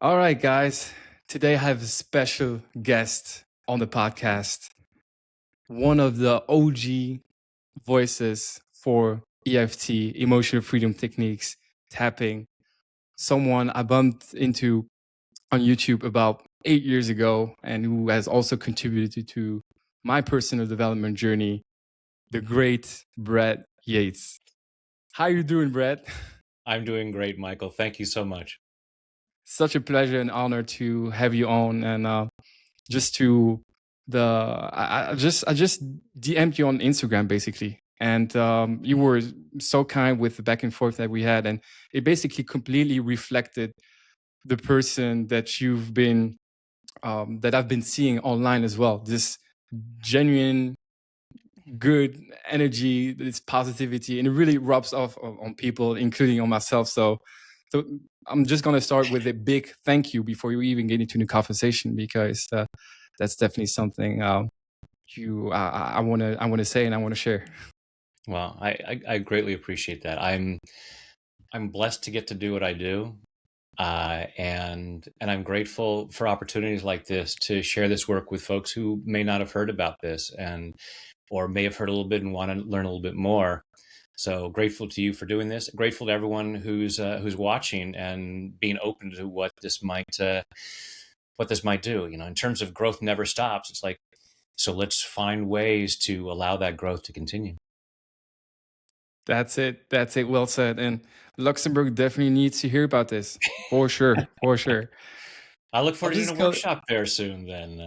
All right, guys. Today I have a special guest on the podcast. One of the OG voices for EFT, emotional freedom techniques, tapping. Someone I bumped into on YouTube about 8 years ago and who has also contributed to my personal development journey, the great Brett Yates. How you doing, Brett? I'm doing great, Michael. Thank you so much. Such a pleasure and honor to have you on, and just to I just DM'd you on Instagram basically, and you were so kind with the back and forth that we had, and it basically completely reflected the person that you've been that I've been seeing online as well. This genuine good energy, this positivity, and it really rubs off on people, including on myself. So I'm just gonna start with a big thank you before you even get into the conversation, because that's definitely something I want to say and I want to share. Well, I greatly appreciate that. I'm blessed to get to do what I do, and I'm grateful for opportunities like this to share this work with folks who may not have heard about this and or may have heard a little bit and want to learn a little bit more. So grateful to you for doing this. Grateful to everyone who's watching and being open to what this might do. You know, in terms of growth never stops. It's like, so let's find ways to allow that growth to continue. That's it. That's it. Well said. And Luxembourg definitely needs to hear about this, for sure. For sure. I look I'll forward to doing just a go. workshop there soon then.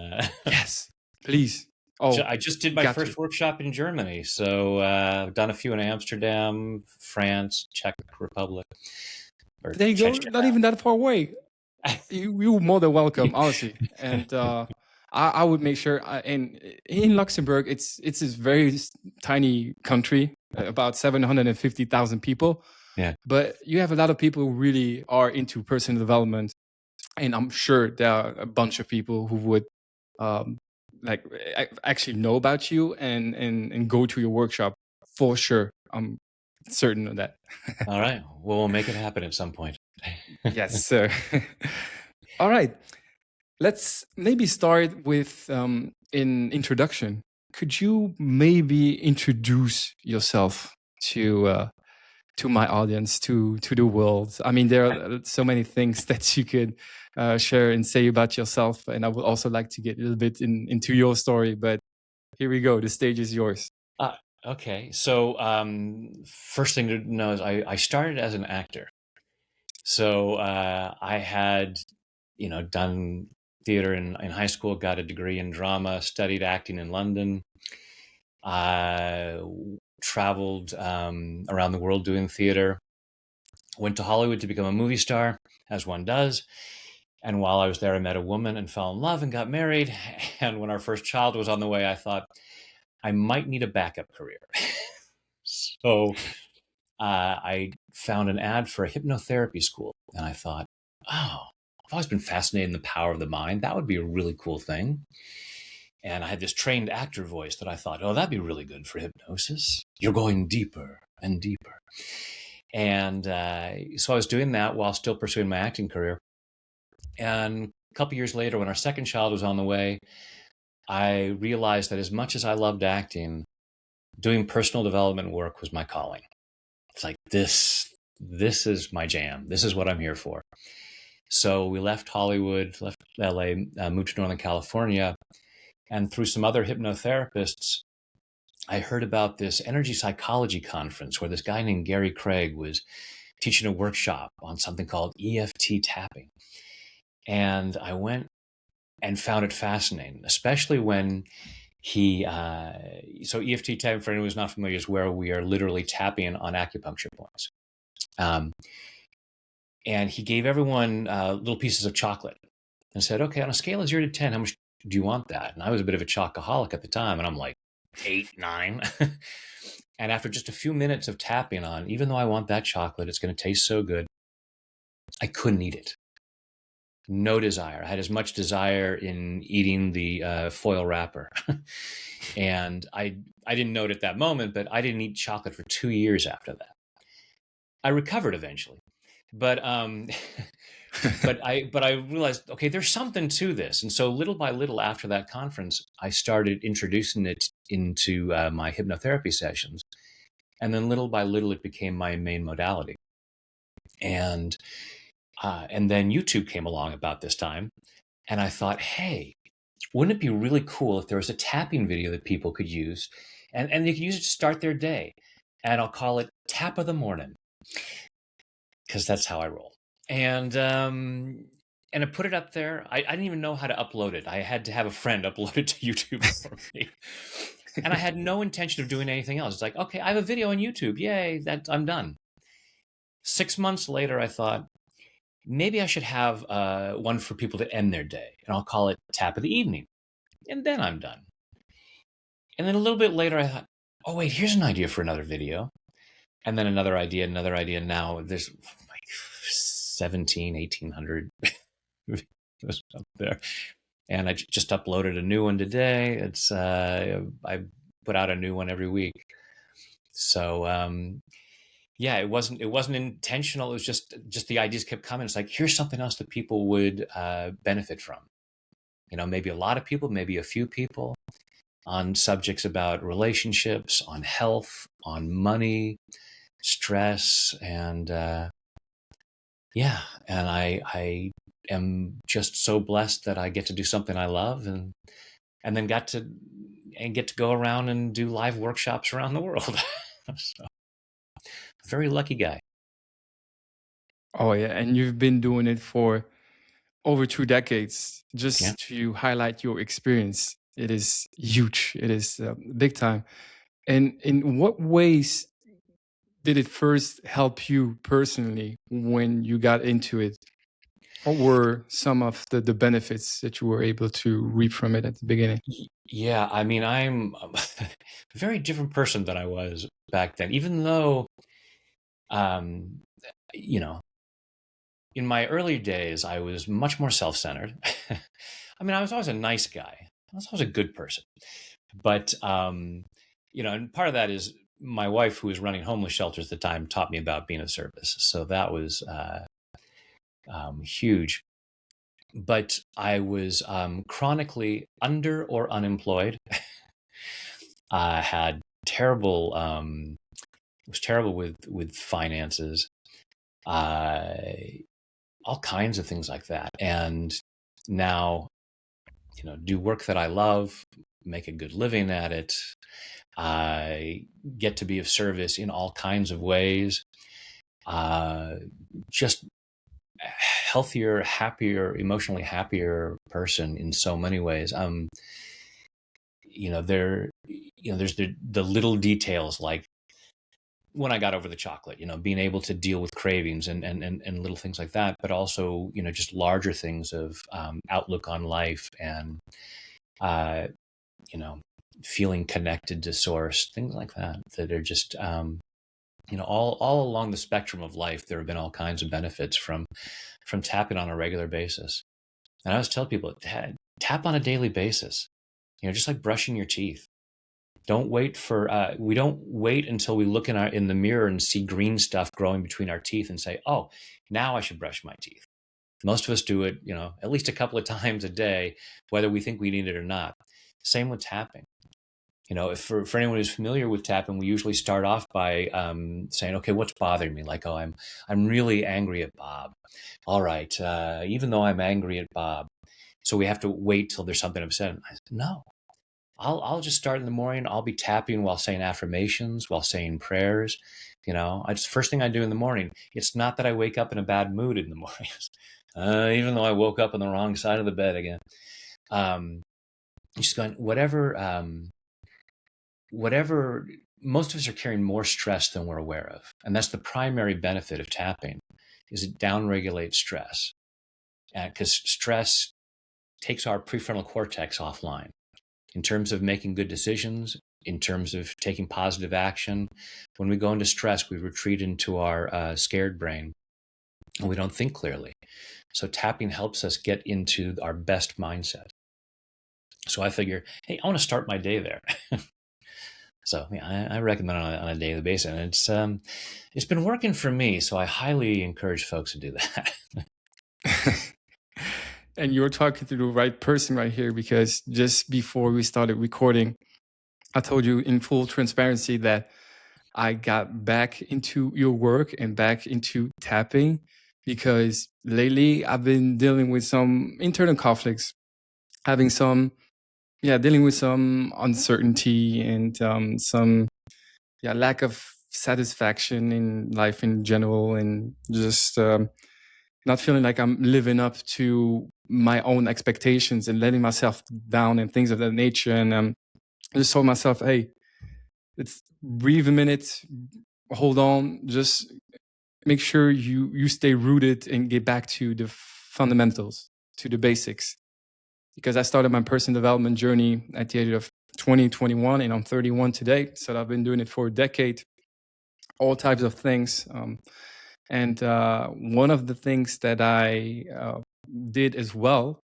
Yes, please. Oh, I just did my got you. first workshop in Germany. So I've done a few in Amsterdam, France, Czech Republic. Or There you go. Czechia. Not even that far away. You're more than welcome, honestly. And I would make sure. And in Luxembourg, it's this very tiny country, about 750,000 people. Yeah. But you have a lot of people who really are into personal development, and I'm sure there are a bunch of people who would um, like actually know about you and go to your workshop for sure. I'm certain of that. All right. Well, we'll make it happen at some point. Yes, sir. All right. Let's maybe start with an introduction. Could you maybe introduce yourself to my audience, to the world? I mean, there are so many things that you could share and say about yourself, and I would also like to get a little bit into your story. But here we go. The stage is yours. Okay. So first thing to know is I started as an actor. So I had, done theater in high school, got a degree in drama, studied acting in London, traveled around the world doing theater, went to Hollywood to become a movie star, as one does. And while I was there, I met a woman and fell in love and got married. And when our first child was on the way, I thought I might need a backup career. So I found an ad for a hypnotherapy school. And I thought, oh, I've always been fascinated in the power of the mind. That would be a really cool thing. And I had this trained actor voice that I thought, oh, that'd be really good for hypnosis. You're going deeper and deeper. And so I was doing that while still pursuing my acting career. And a couple years later, when our second child was on the way, I realized that as much as I loved acting, doing personal development work was my calling. It's like, this is my jam. This is what I'm here for. So we left Hollywood, left LA, moved to Northern California. And through some other hypnotherapists, I heard about this energy psychology conference where this guy named Gary Craig was teaching a workshop on something called EFT tapping. And I went and found it fascinating, especially when so EFT tapping, for anyone who's not familiar, is where we are literally tapping on acupuncture points. And he gave everyone little pieces of chocolate and said, okay, on a scale of 0 to 10, how much do you want that? And I was a bit of a chocoholic at the time, and I'm like 8, 9. And after just a few minutes of tapping on, even though I want that chocolate, it's going to taste so good, I couldn't eat it. No desire. I had as much desire in eating the foil wrapper. And I didn't know it at that moment, but I didn't eat chocolate for 2 years after that. I recovered eventually. But But I realized, okay, there's something to this. And so little by little after that conference, I started introducing it into my hypnotherapy sessions. And then little by little, it became my main modality. And then YouTube came along about this time. And I thought, hey, wouldn't it be really cool if there was a tapping video that people could use, and they could use it to start their day? And I'll call it Tap of the Mornin, because that's how I roll. And I put it up there. I didn't even know how to upload it. I had to have a friend upload it to YouTube for me. And I had no intention of doing anything else. It's like, okay, I have a video on YouTube. Yay, I'm done. 6 months later, I thought, maybe I should have one for people to end their day. And I'll call it Tap of the Evening. And then I'm done. And then a little bit later, I thought, oh, wait, here's an idea for another video. And then another idea. Now there's like 1,800 videos up there. And I just uploaded a new one today. It's I put out a new one every week. So yeah, it wasn't intentional. It was just the ideas kept coming. It's like, here's something else that people would benefit from. Maybe a lot of people, maybe a few people, on subjects about relationships, on health, on money, stress, and yeah. And I am just so blessed that I get to do something I love, and then get to go around and do live workshops around the world. So, very lucky guy. Oh yeah, and you've been doing it for over 2 decades. Just Yeah. to highlight your experience, it is huge. It is big time. And in what ways did it first help you personally when you got into it? What were some of the benefits that you were able to reap from it at the beginning? Yeah, I mean, I'm a very different person than I was back then, even though, um, you know, in my early days, I was much more self-centered. I mean, I was always a nice guy. I was always a good person. But, and part of that is my wife, who was running homeless shelters at the time, taught me about being of service. So that was huge. But I was chronically under or unemployed. I had terrible, was terrible with finances, all kinds of things like that. And now, do work that I love, make a good living at it. I get to be of service in all kinds of ways. Just healthier, happier, emotionally happier person in so many ways. There's the little details, like when I got over the chocolate, being able to deal with cravings and little things like that, but also, just larger things of outlook on life and, feeling connected to source, things like that are just, all along the spectrum of life. There have been all kinds of benefits from tapping on a regular basis. And I always tell people, tap on a daily basis, just like brushing your teeth. Don't wait for, we don't wait until we look in the mirror and see green stuff growing between our teeth and say, oh, now I should brush my teeth. Most of us do it, at least a couple of times a day, whether we think we need it or not. Same with tapping. If for anyone who's familiar with tapping, we usually start off by saying, okay, what's bothering me? Like, oh, I'm really angry at Bob. All right, even though I'm angry at Bob. So we have to wait till there's something upset. I said, no, I'll just start in the morning. I'll be tapping while saying affirmations, while saying prayers. First thing I do in the morning. It's not that I wake up in a bad mood in the morning, even though I woke up on the wrong side of the bed again. Just going, whatever, most of us are carrying more stress than we're aware of. And that's the primary benefit of tapping, is it downregulates stress. Because stress takes our prefrontal cortex offline in terms of making good decisions, in terms of taking positive action. When we go into stress, we retreat into our scared brain and we don't think clearly. So tapping helps us get into our best mindset. So I figure, hey, I want to start my day there. So yeah, I recommend it on a daily basis, and it's been working for me. So I highly encourage folks to do that. And you're talking to the right person right here, because just before we started recording, I told you in full transparency that I got back into your work and back into tapping because lately I've been dealing with some internal conflicts, having some, dealing with some uncertainty and some, lack of satisfaction in life in general, and just not feeling like I'm living up to my own expectations and letting myself down and things of that nature. And I just told myself, hey, let's breathe a minute, hold on, just make sure you stay rooted and get back to the fundamentals, to the basics. Because I started my personal development journey at the age of 2021, and I'm 31 today. So I've been doing it for a decade, all types of things. And one of the things that I did as well,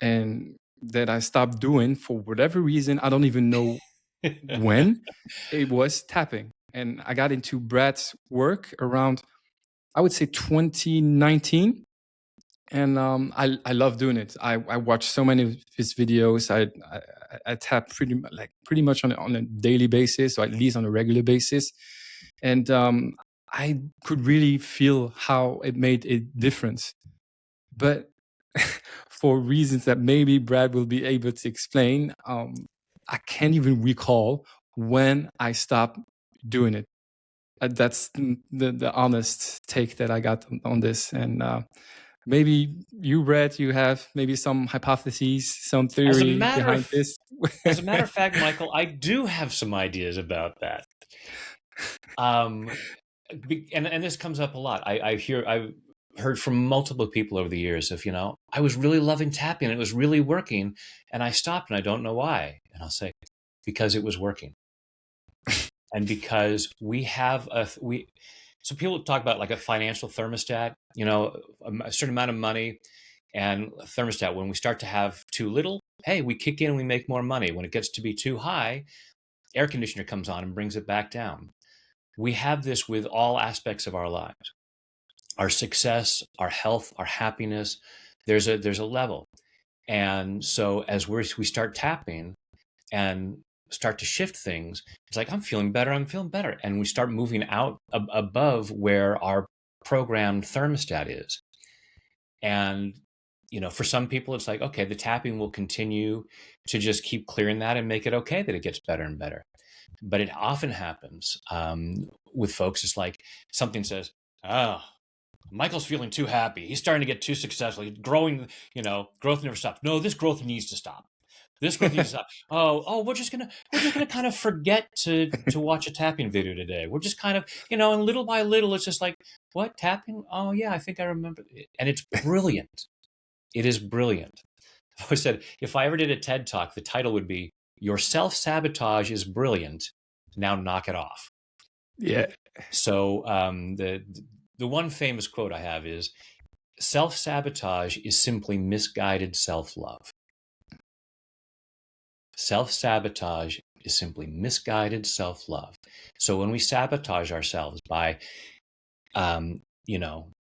and that I stopped doing for whatever reason, I don't even know when, it was tapping. And I got into Brad's work around, I would say, 2019. And I love doing it. I watch so many of his videos. I tap pretty much on a daily basis, or at least on a regular basis. And I could really feel how it made a difference. But for reasons that maybe Brad will be able to explain, I can't even recall when I stopped doing it. That's the honest take that I got on this. And maybe you, Brad, you have maybe some hypotheses, some theory behind this. As a matter of fact, Michael, I do have some ideas about that. And this comes up a lot. I've heard from multiple people over the years of, I was really loving tapping and it was really working, and I stopped and I don't know why. And I'll say, because it was working. And because we have so people talk about like a financial thermostat, a certain amount of money and a thermostat. When we start to have too little, hey, we kick in and we make more money. When it gets to be too high, air conditioner comes on and brings it back down. We have this with all aspects of our lives. Our success, our health, our happiness, there's a level. And so as we start tapping and start to shift things, it's like, I'm feeling better. And we start moving out above where our programmed thermostat is. And, for some people, it's like, okay, the tapping will continue to just keep clearing that and make it okay that it gets better and better. But it often happens with folks. It's like something says, Michael's feeling too happy. He's starting to get too successful. He's growing, growth never stops. No, this growth needs to stop. This growth needs to stop. Oh, we're just gonna kind of forget to watch a tapping video today. We're just kind of, and little by little, it's just like, what, tapping? Oh yeah, I think I remember it. And it's brilliant. It is brilliant. I always said, if I ever did a TED Talk, the title would be, Your Self-Sabotage is Brilliant. Now knock it off. Yeah. So the one famous quote I have is, self-sabotage is simply misguided self-love. Self-sabotage is simply misguided self-love. So when we sabotage ourselves by,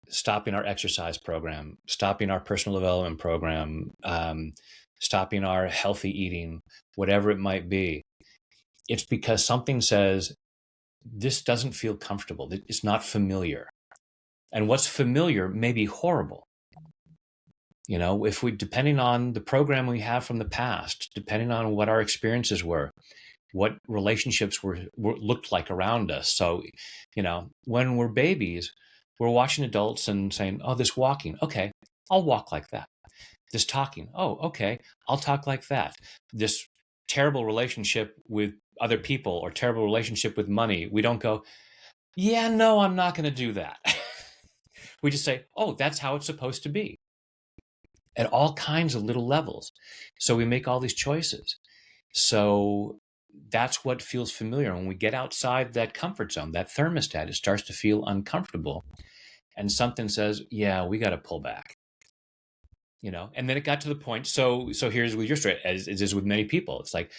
stopping our exercise program, stopping our personal development program, stopping our healthy eating, whatever it might be, it's because something says, this doesn't feel comfortable. It's not familiar. And what's familiar may be horrible. If depending on the program we have from the past, depending on what our experiences were, what relationships looked like around us. So, when we're babies, we're watching adults and saying, oh, this walking, okay, I'll walk like that. This talking, oh, okay, I'll talk like that. This terrible relationship with other people or terrible relationship with money, we don't go, yeah, no, I'm not going to do that. We just say, oh, that's how it's supposed to be. At all kinds of little levels. So we make all these choices. So that's what feels familiar. When we get outside that comfort zone, that thermostat, it starts to feel uncomfortable. And something says, yeah, we got to pull back. And then it got to the point. So here's with your story, as it is with many people. It's like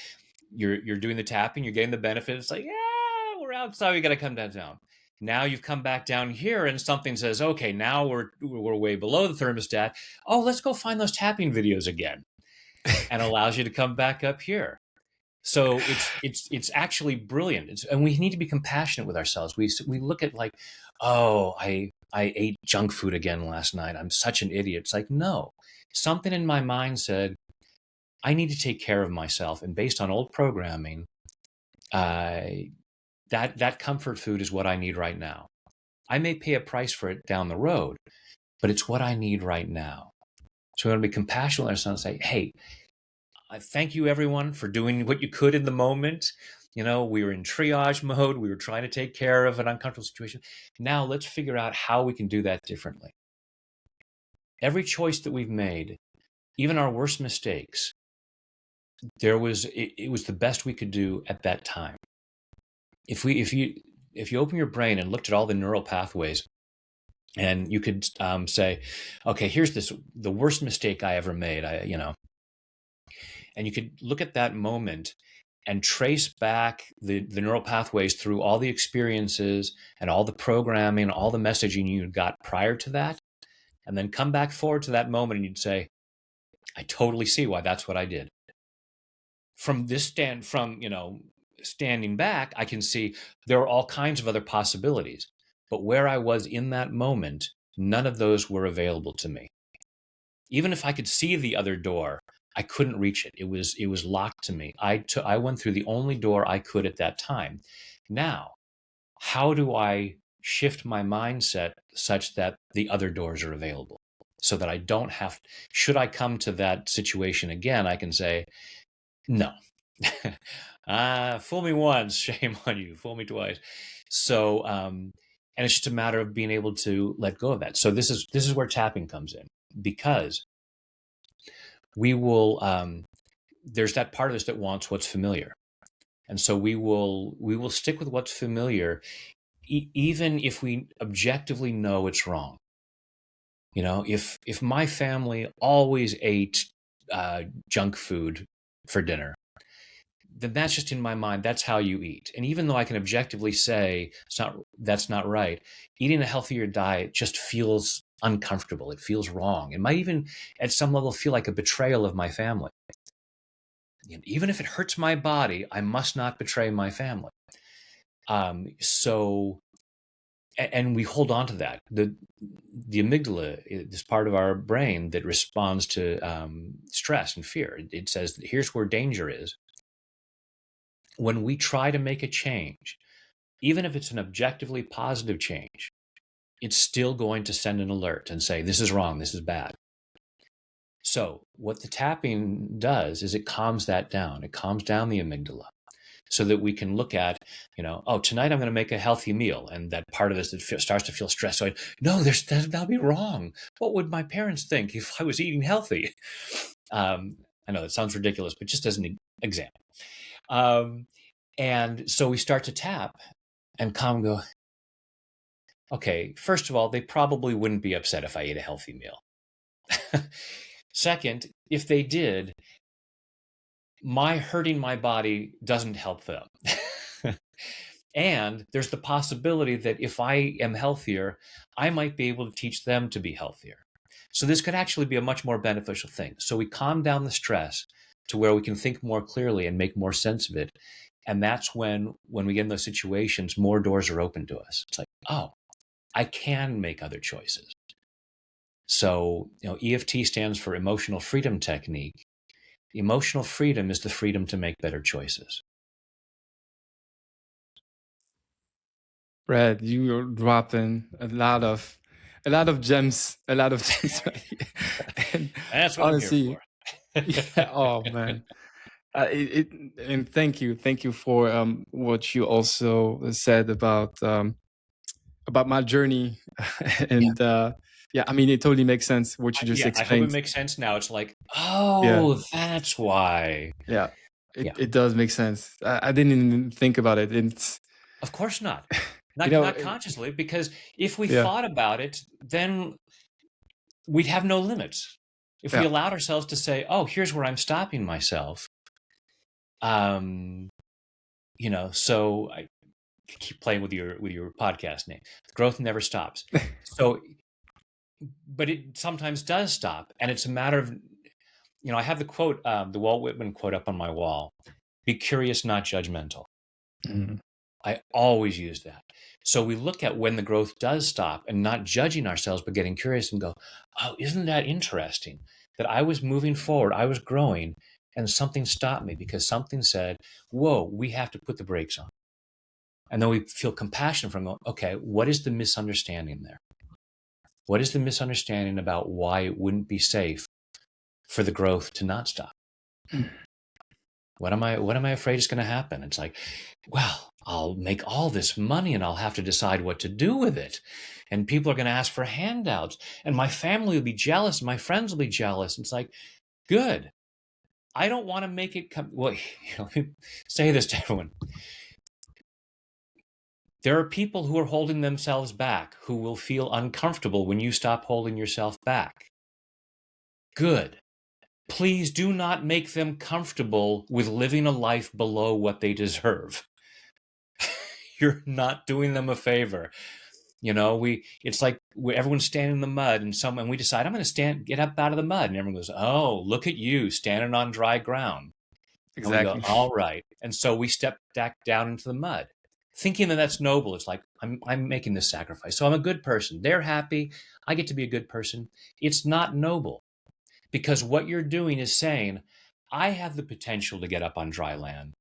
you're doing the tapping, you're getting the benefit. It's like, yeah, we're outside, we got to come down. Now you've come back down here and something says, okay, now we're way below the thermostat. Oh, let's go find those tapping videos again, and allows you to come back up here. So it's actually brilliant. And we need to be compassionate with ourselves. We look at like, oh, I ate junk food again last night. I'm such an idiot. It's like, no, something in my mind said, I need to take care of myself. And based on old programming, that comfort food is what I need right now. I may pay a price for it down the road, but it's what I need right now. So we want to be compassionate with ourselves and say, hey, I thank you everyone for doing what you could in the moment. You know, we were in triage mode. We were trying to take care of an uncomfortable situation. Now let's figure out how we can do that differently. Every choice that we've made, even our worst mistakes, it was the best we could do at that time. If you open your brain and looked at all the neural pathways, and you could say, okay, here's the worst mistake I ever made, and you could look at that moment and trace back the neural pathways through all the experiences and all the programming, all the messaging you got prior to that, and then come back forward to that moment and you'd say, I totally see why that's what I did. From standing back, I can see there are all kinds of other possibilities, but where I was in that moment, none of those were available to me. Even if I could see the other door, I couldn't reach it. It was locked to me. I went through the only door I could at that time. Now, how do I shift my mindset such that the other doors are available, so that I don't have, should I come to that situation again, I can say, no. Fool me once, shame on you. Fool me twice. So, and it's just a matter of being able to let go of that. So this is where tapping comes in, because we will, there's that part of us that wants what's familiar. And so we will stick with what's familiar, even if we objectively know it's wrong. You know, if my family always ate junk food for dinner, then that's just in my mind. That's how you eat. And even though I can objectively say that's not right, eating a healthier diet just feels uncomfortable. It feels wrong. It might even at some level feel like a betrayal of my family. Even if it hurts my body, I must not betray my family. And we hold on to that. The amygdala is part of our brain that responds to stress and fear. It says, here's where danger is. When we try to make a change, even if it's an objectively positive change, it's still going to send an alert and say, this is wrong, this is bad. So what the tapping does is it calms that down. It calms down the amygdala so that we can look at, oh, tonight I'm going to make a healthy meal. And that part of us that starts to feel stressed. So no, that'll be wrong. What would my parents think if I was eating healthy? I know that sounds ridiculous, but just as an example. And so we start to tap and calm and go, okay, first of all, they probably wouldn't be upset if I ate a healthy meal. Second, if they did, my hurting my body doesn't help them. And there's the possibility that if I am healthier, I might be able to teach them to be healthier. So this could actually be a much more beneficial thing. So we calm down the stress to where we can think more clearly and make more sense of it. And that's when we get in those situations, more doors are open to us. It's like, oh, I can make other choices. So, EFT stands for Emotional Freedom Technique. Emotional freedom is the freedom to make better choices. Brad, you are dropping a lot of gems, right here. And that's what honestly, I'm here for. yeah, oh man. And thank you for what you also said about my journey, and yeah, I mean, it totally makes sense what you just I hope it explained. makes sense now. It's like, Yeah, oh, that's why. yeah, it does make sense. I didn't even think about it. It's Of course not. you know, Not consciously, because if we yeah, thought about it, then we'd have no limits. If we yeah, allowed ourselves to say, oh, here's where I'm stopping myself, so keep playing with your podcast name. Growth never stops. So, but it sometimes does stop, and it's a matter of, I have the quote, the Walt Whitman quote up on my wall: "Be curious, not judgmental." Mm. I always use that. So we look at when the growth does stop and not judging ourselves, but getting curious and go, oh, isn't that interesting that I was moving forward, I was growing, and something stopped me because something said, whoa, we have to put the brakes on. And then we feel compassion from, okay, what is the misunderstanding there? What is the misunderstanding about why it wouldn't be safe for the growth to not stop? What am I afraid is going to happen? It's like, well, I'll make all this money and I'll have to decide what to do with it. And people are going to ask for handouts and my family will be jealous. And my friends will be jealous. It's like, good. I don't want to make it come. Well, let me say this to everyone. There are people who are holding themselves back who will feel uncomfortable when you stop holding yourself back. Good. Please do not make them comfortable with living a life below what they deserve. You're not doing them a favor. It's like everyone's standing in the mud and we decide, I'm going to get up out of the mud. And everyone goes, oh, look at you standing on dry ground. Exactly. And we go, all right. And so we step back down into the mud, thinking that that's noble. It's like, I'm making this sacrifice. So I'm a good person. They're happy. I get to be a good person. It's not noble. Because what you're doing is saying, I have the potential to get up on dry land,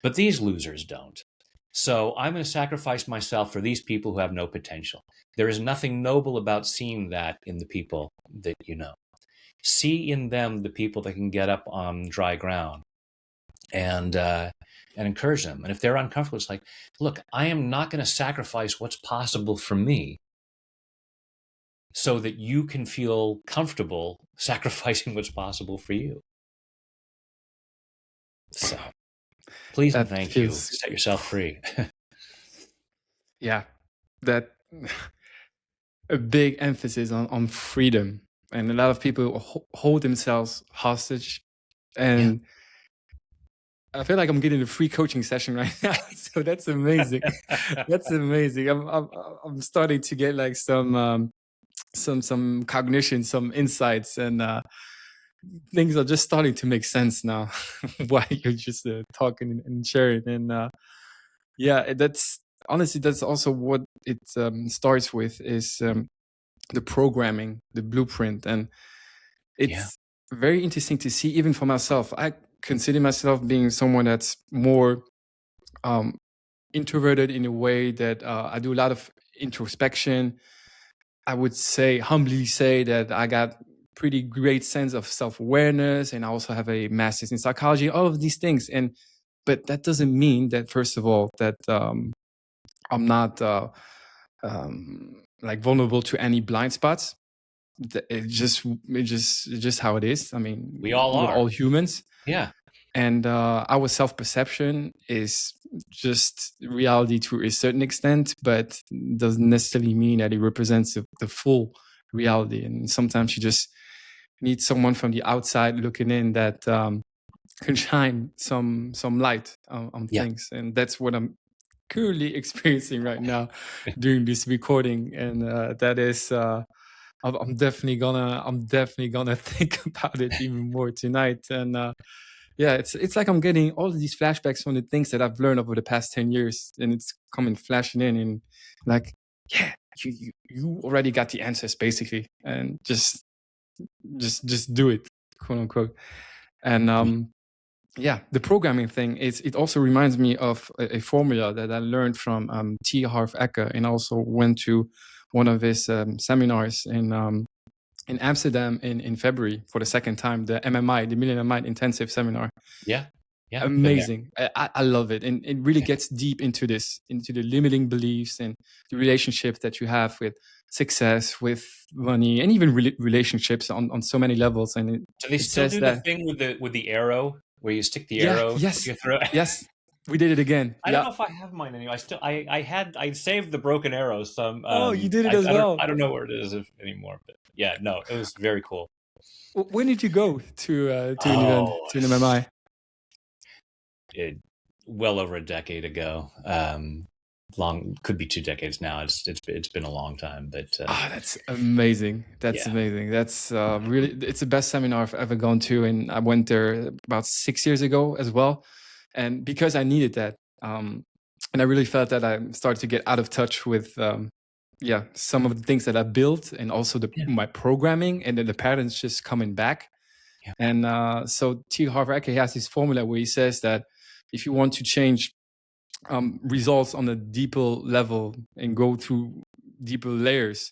but these losers don't. So I'm going to sacrifice myself for these people who have no potential. There is nothing noble about seeing that in the people that you know. See in them the people that can get up on dry ground and encourage them. And if they're uncomfortable, it's like, look, I am not going to sacrifice what's possible for me so that you can feel comfortable sacrificing what's possible for you. So please and thank you. Set yourself free. Yeah, that a big emphasis on freedom. And a lot of people hold themselves hostage. And I feel like I'm getting a free coaching session right now. So that's amazing. That's amazing. I'm starting to get like some cognition, some insights, and things are just starting to make sense now while you're just talking and sharing. And that's honestly, that's also what it starts with is the programming, the blueprint. And it's very interesting to see, even for myself. I consider myself being someone that's more introverted in a way that I do a lot of introspection. I would humbly say that I got pretty great sense of self-awareness, and I also have a master's in psychology, all of these things. But that doesn't mean that, first of all, that I'm not like vulnerable to any blind spots. It's just how it is. I mean, we're all humans. Yeah. And our self-perception is just reality to a certain extent, but doesn't necessarily mean that it represents the full reality. And sometimes you just need someone from the outside looking in that can shine some light on things. And that's what I'm currently experiencing right now during this recording. And that is I'm definitely gonna think about it even more tonight. And it's like I'm getting all of these flashbacks from the things that I've learned over the past 10 years, and it's coming flashing in, and like, you already got the answers basically, and just do it, quote unquote. And the programming thing, it also reminds me of a formula that I learned from T. Harv Eker, and also went to one of his seminars in Amsterdam in February for the second time, the MMI, the Millionaire Mind Intensive Seminar. Yeah. Amazing. I love it. And it really gets deep into the limiting beliefs and the relationship that you have with success, with money, and even relationships on so many levels. And do they still do the thing with the arrow where you stick the arrow? Yes. Your throat? Yes. We did it again. I don't know if I have mine anymore. I saved the broken arrow. So you did it as well. I don't know where it is anymore, but it was very cool. When did you go to an event, to an MMI? Well over a decade ago. long, could be 2 decades now. It's been a long time, but That's amazing. That's yeah, amazing. That's really, it's the best seminar I've ever gone to. And I went there about 6 years ago as well. And because I needed that, and I really felt that I started to get out of touch with, some of the things that I built and also yeah, my programming, and then the patterns just coming back. yeah, And so T. Harv Eker has this formula where he says that if you want to change results on a deeper level and go through deeper layers,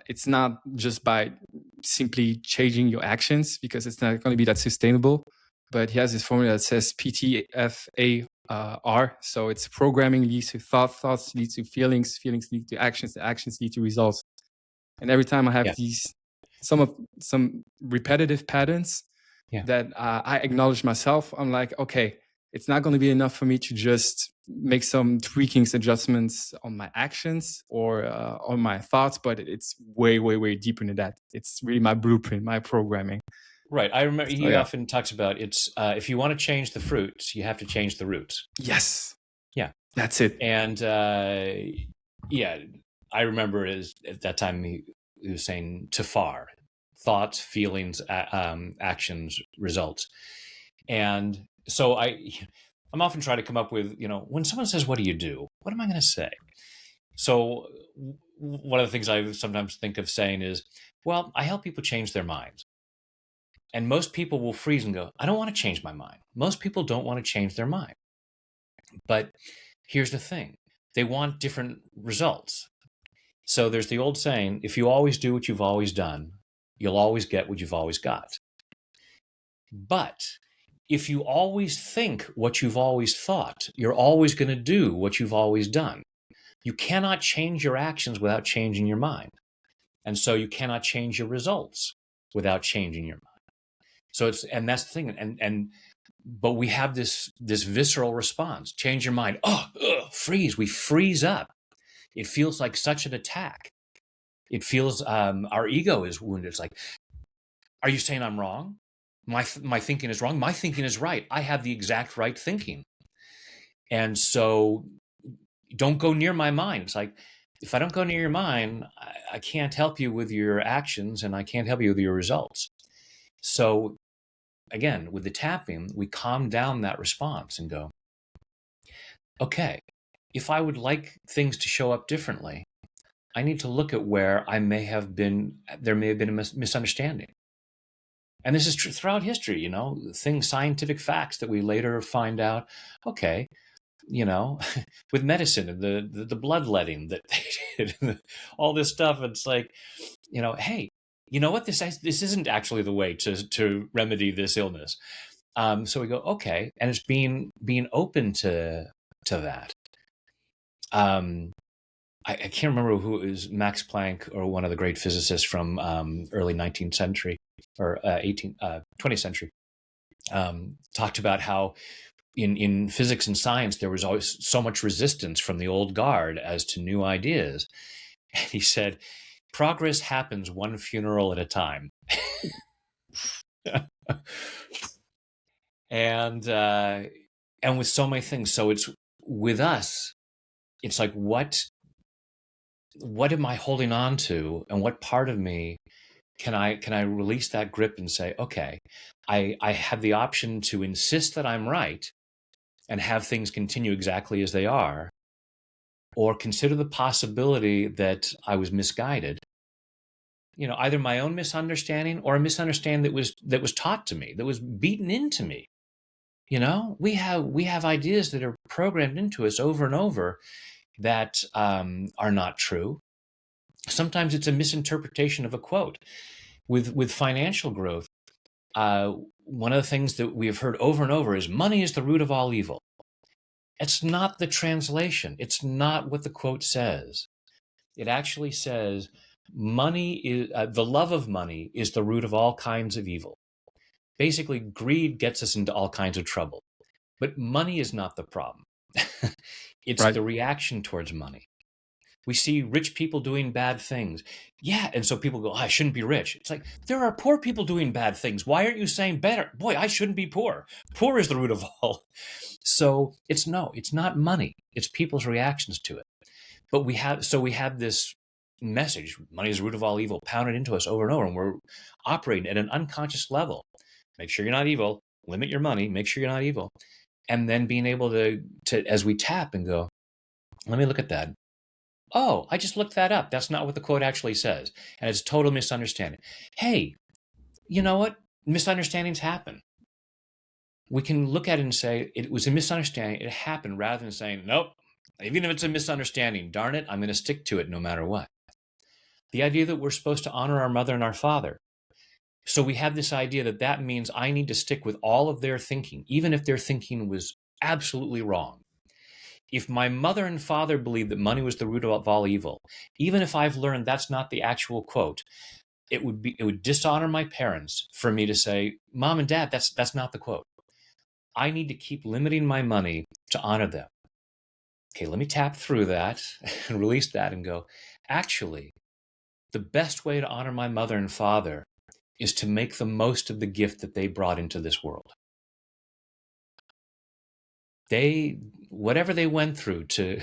it's not just by simply changing your actions, because it's not going to be that sustainable. But he has this formula that says PTFAR. So it's programming leads to thoughts lead to feelings lead to actions, the actions lead to results. And every time I have yeah, some repetitive patterns yeah. that I acknowledge myself, I'm like, okay, it's not going to be enough for me to just make some tweakings, adjustments on my actions or on my thoughts, but it's way, way, way deeper than that. It's really my blueprint, my programming. Right. I remember So he often talks about it's if you want to change the fruits, you have to change the roots. Yes. Yeah. That's it. And yeah, I remember at that time he was saying TFAR, thoughts, feelings, actions, results. And so I'm often trying to come up with, when someone says, "What do you do?" What am I going to say? So one of the things I sometimes think of saying is, well, I help people change their minds. And most people will freeze and go, "I don't want to change my mind." Most people don't want to change their mind. But here's the thing. They want different results. So there's the old saying, if you always do what you've always done, you'll always get what you've always got. But if you always think what you've always thought, you're always going to do what you've always done. You cannot change your actions without changing your mind. And so you cannot change your results without changing your mind. So and that's the thing. But we have this visceral response. Change your mind. Freeze. We freeze up. It feels like such an attack. It feels our ego is wounded. It's like, are you saying I'm wrong? My thinking is wrong. My thinking is right. I have the exact right thinking. And so don't go near my mind. It's like, if I don't go near your mind, I can't help you with your actions and I can't help you with your results. So again, with the tapping, we calm down that response and go, okay, if I would like things to show up differently, I need to look at where there may have been a misunderstanding. And this is true throughout history, scientific facts that we later find out, okay, with medicine and the bloodletting that they did, all this stuff. It's like, hey, you know what? This isn't actually the way to remedy this illness. So we go, okay, and it's being open to that. I can't remember who it was, Max Planck or one of the great physicists from early 19th century or 20th century, talked about how in physics and science there was always so much resistance from the old guard as to new ideas. And he said, progress happens one funeral at a time. And with so many things. So it's with us, it's like, what am I holding on to, and what part of me can I release that grip and say, okay, I have the option to insist that I'm right and have things continue exactly as they are, or consider the possibility that I was misguided, either my own misunderstanding or a misunderstanding that was taught to me, that was beaten into me. We have ideas that are programmed into us over and over that are not true. Sometimes it's a misinterpretation of a quote. With financial growth, one of the things that we have heard over and over is money is the root of all evil. It's not the translation. It's not what the quote says. It actually says money is the love of money is the root of all kinds of evil. Basically, greed gets us into all kinds of trouble. But money is not the problem. It's Right. the reaction towards money. We see rich people doing bad things. Yeah, and so people go, I shouldn't be rich. It's like, there are poor people doing bad things. Why aren't you saying better? Boy, I shouldn't be poor. Poor is the root of all. So it's not money. It's people's reactions to it. But we have this message, money is the root of all evil, pounded into us over and over, and we're operating at an unconscious level. Make sure you're not evil. Limit your money. Make sure you're not evil. And then being able to as we tap and go, let me look at that. Oh, I just looked that up. That's not what the quote actually says. And it's a total misunderstanding. Hey, you know what? Misunderstandings happen. We can look at it and say, it was a misunderstanding. It happened, rather than saying, nope, even if it's a misunderstanding, darn it, I'm going to stick to it no matter what. The idea that we're supposed to honor our mother and our father. So we have this idea that means I need to stick with all of their thinking, even if their thinking was absolutely wrong. If my mother and father believed that money was the root of all evil, even if I've learned that's not the actual quote, it would dishonor my parents for me to say, Mom and Dad, that's not the quote. I need to keep limiting my money to honor them. Okay, let me tap through that and release that and go, actually, the best way to honor my mother and father is to make the most of the gift that they brought into this world. Whatever they went through to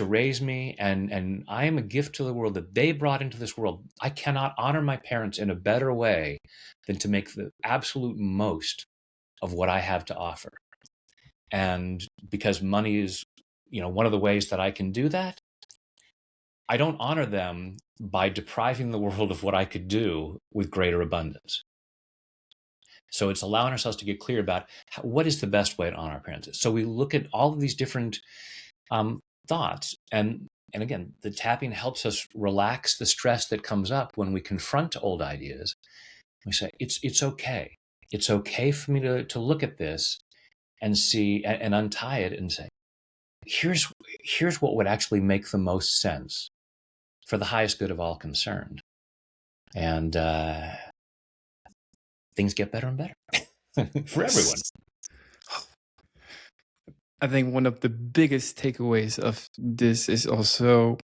raise me, and I am a gift to the world that they brought into this world. I cannot honor my parents in a better way than to make the absolute most of what I have to offer. And because money is, one of the ways that I can do that, I don't honor them by depriving the world of what I could do with greater abundance. So it's allowing ourselves to get clear about what is the best way to honor our parents. So we look at all of these different thoughts, and again, the tapping helps us relax the stress that comes up when we confront old ideas. We say, it's okay. It's okay for me to look at this and see and untie it and say, here's what would actually make the most sense for the highest good of all concerned. And things get better and better for everyone. I think one of the biggest takeaways of this is also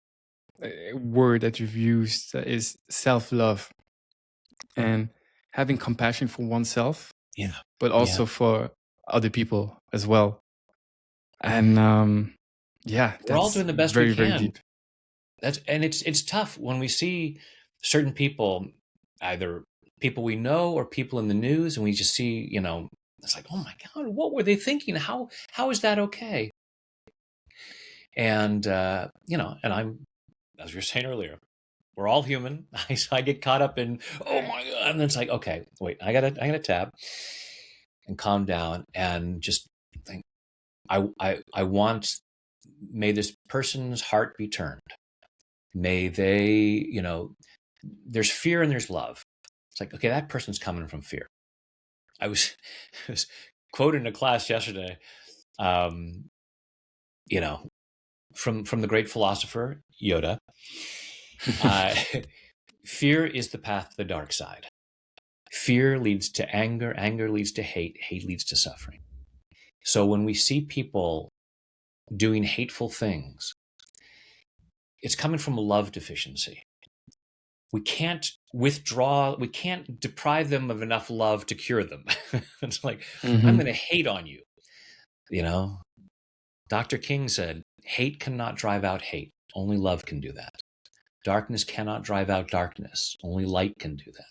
a word that you've used is self-love and having compassion for oneself, but also for other people as well. And we're all doing the best very, we can. very deep. It's tough when we see certain people, either people we know or people in the news, and we just see, it's like, oh my God, what were they thinking? How is that okay? And and I'm, as you were saying earlier, we're all human. I get caught up in, oh my God, and it's like, okay, wait, I gotta tap and calm down and just think, I want, may this person's heart be turned. May they, there's fear and there's love. It's like, okay, that person's coming from fear. I was quoted in a class yesterday, from the great philosopher Yoda. Fear is the path to the dark side. Fear leads to anger. Anger leads to hate. Hate leads to suffering. So when we see people doing hateful things, it's coming from a love deficiency. We can't we can't deprive them of enough love to cure them. It's like, I'm going to hate on you. Dr. King said, hate cannot drive out hate. Only love can do that. Darkness cannot drive out darkness. Only light can do that.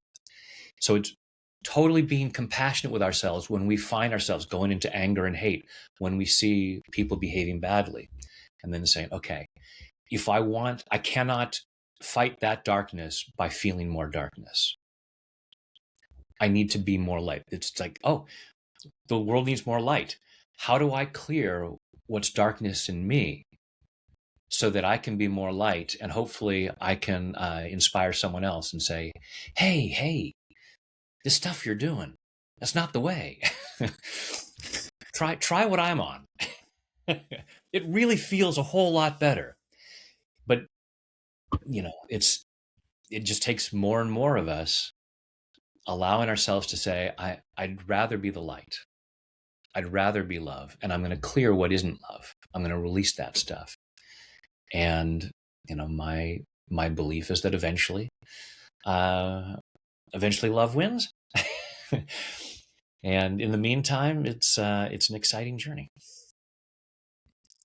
So it's totally being compassionate with ourselves when we find ourselves going into anger and hate, when we see people behaving badly, and then saying, okay, if I cannot fight that darkness by feeling more darkness. I need to be more light. It's like, oh, the world needs more light. How do I clear what's darkness in me so that I can be more light, and hopefully I can inspire someone else and say, hey, this stuff you're doing, that's not the way. Try what I'm on. It really feels a whole lot better. But it just takes more and more of us allowing ourselves to say, I'd rather be the light. I'd rather be love. And I'm going to clear what isn't love. I'm going to release that stuff. And my belief is that eventually love wins. And in the meantime, it's an exciting journey.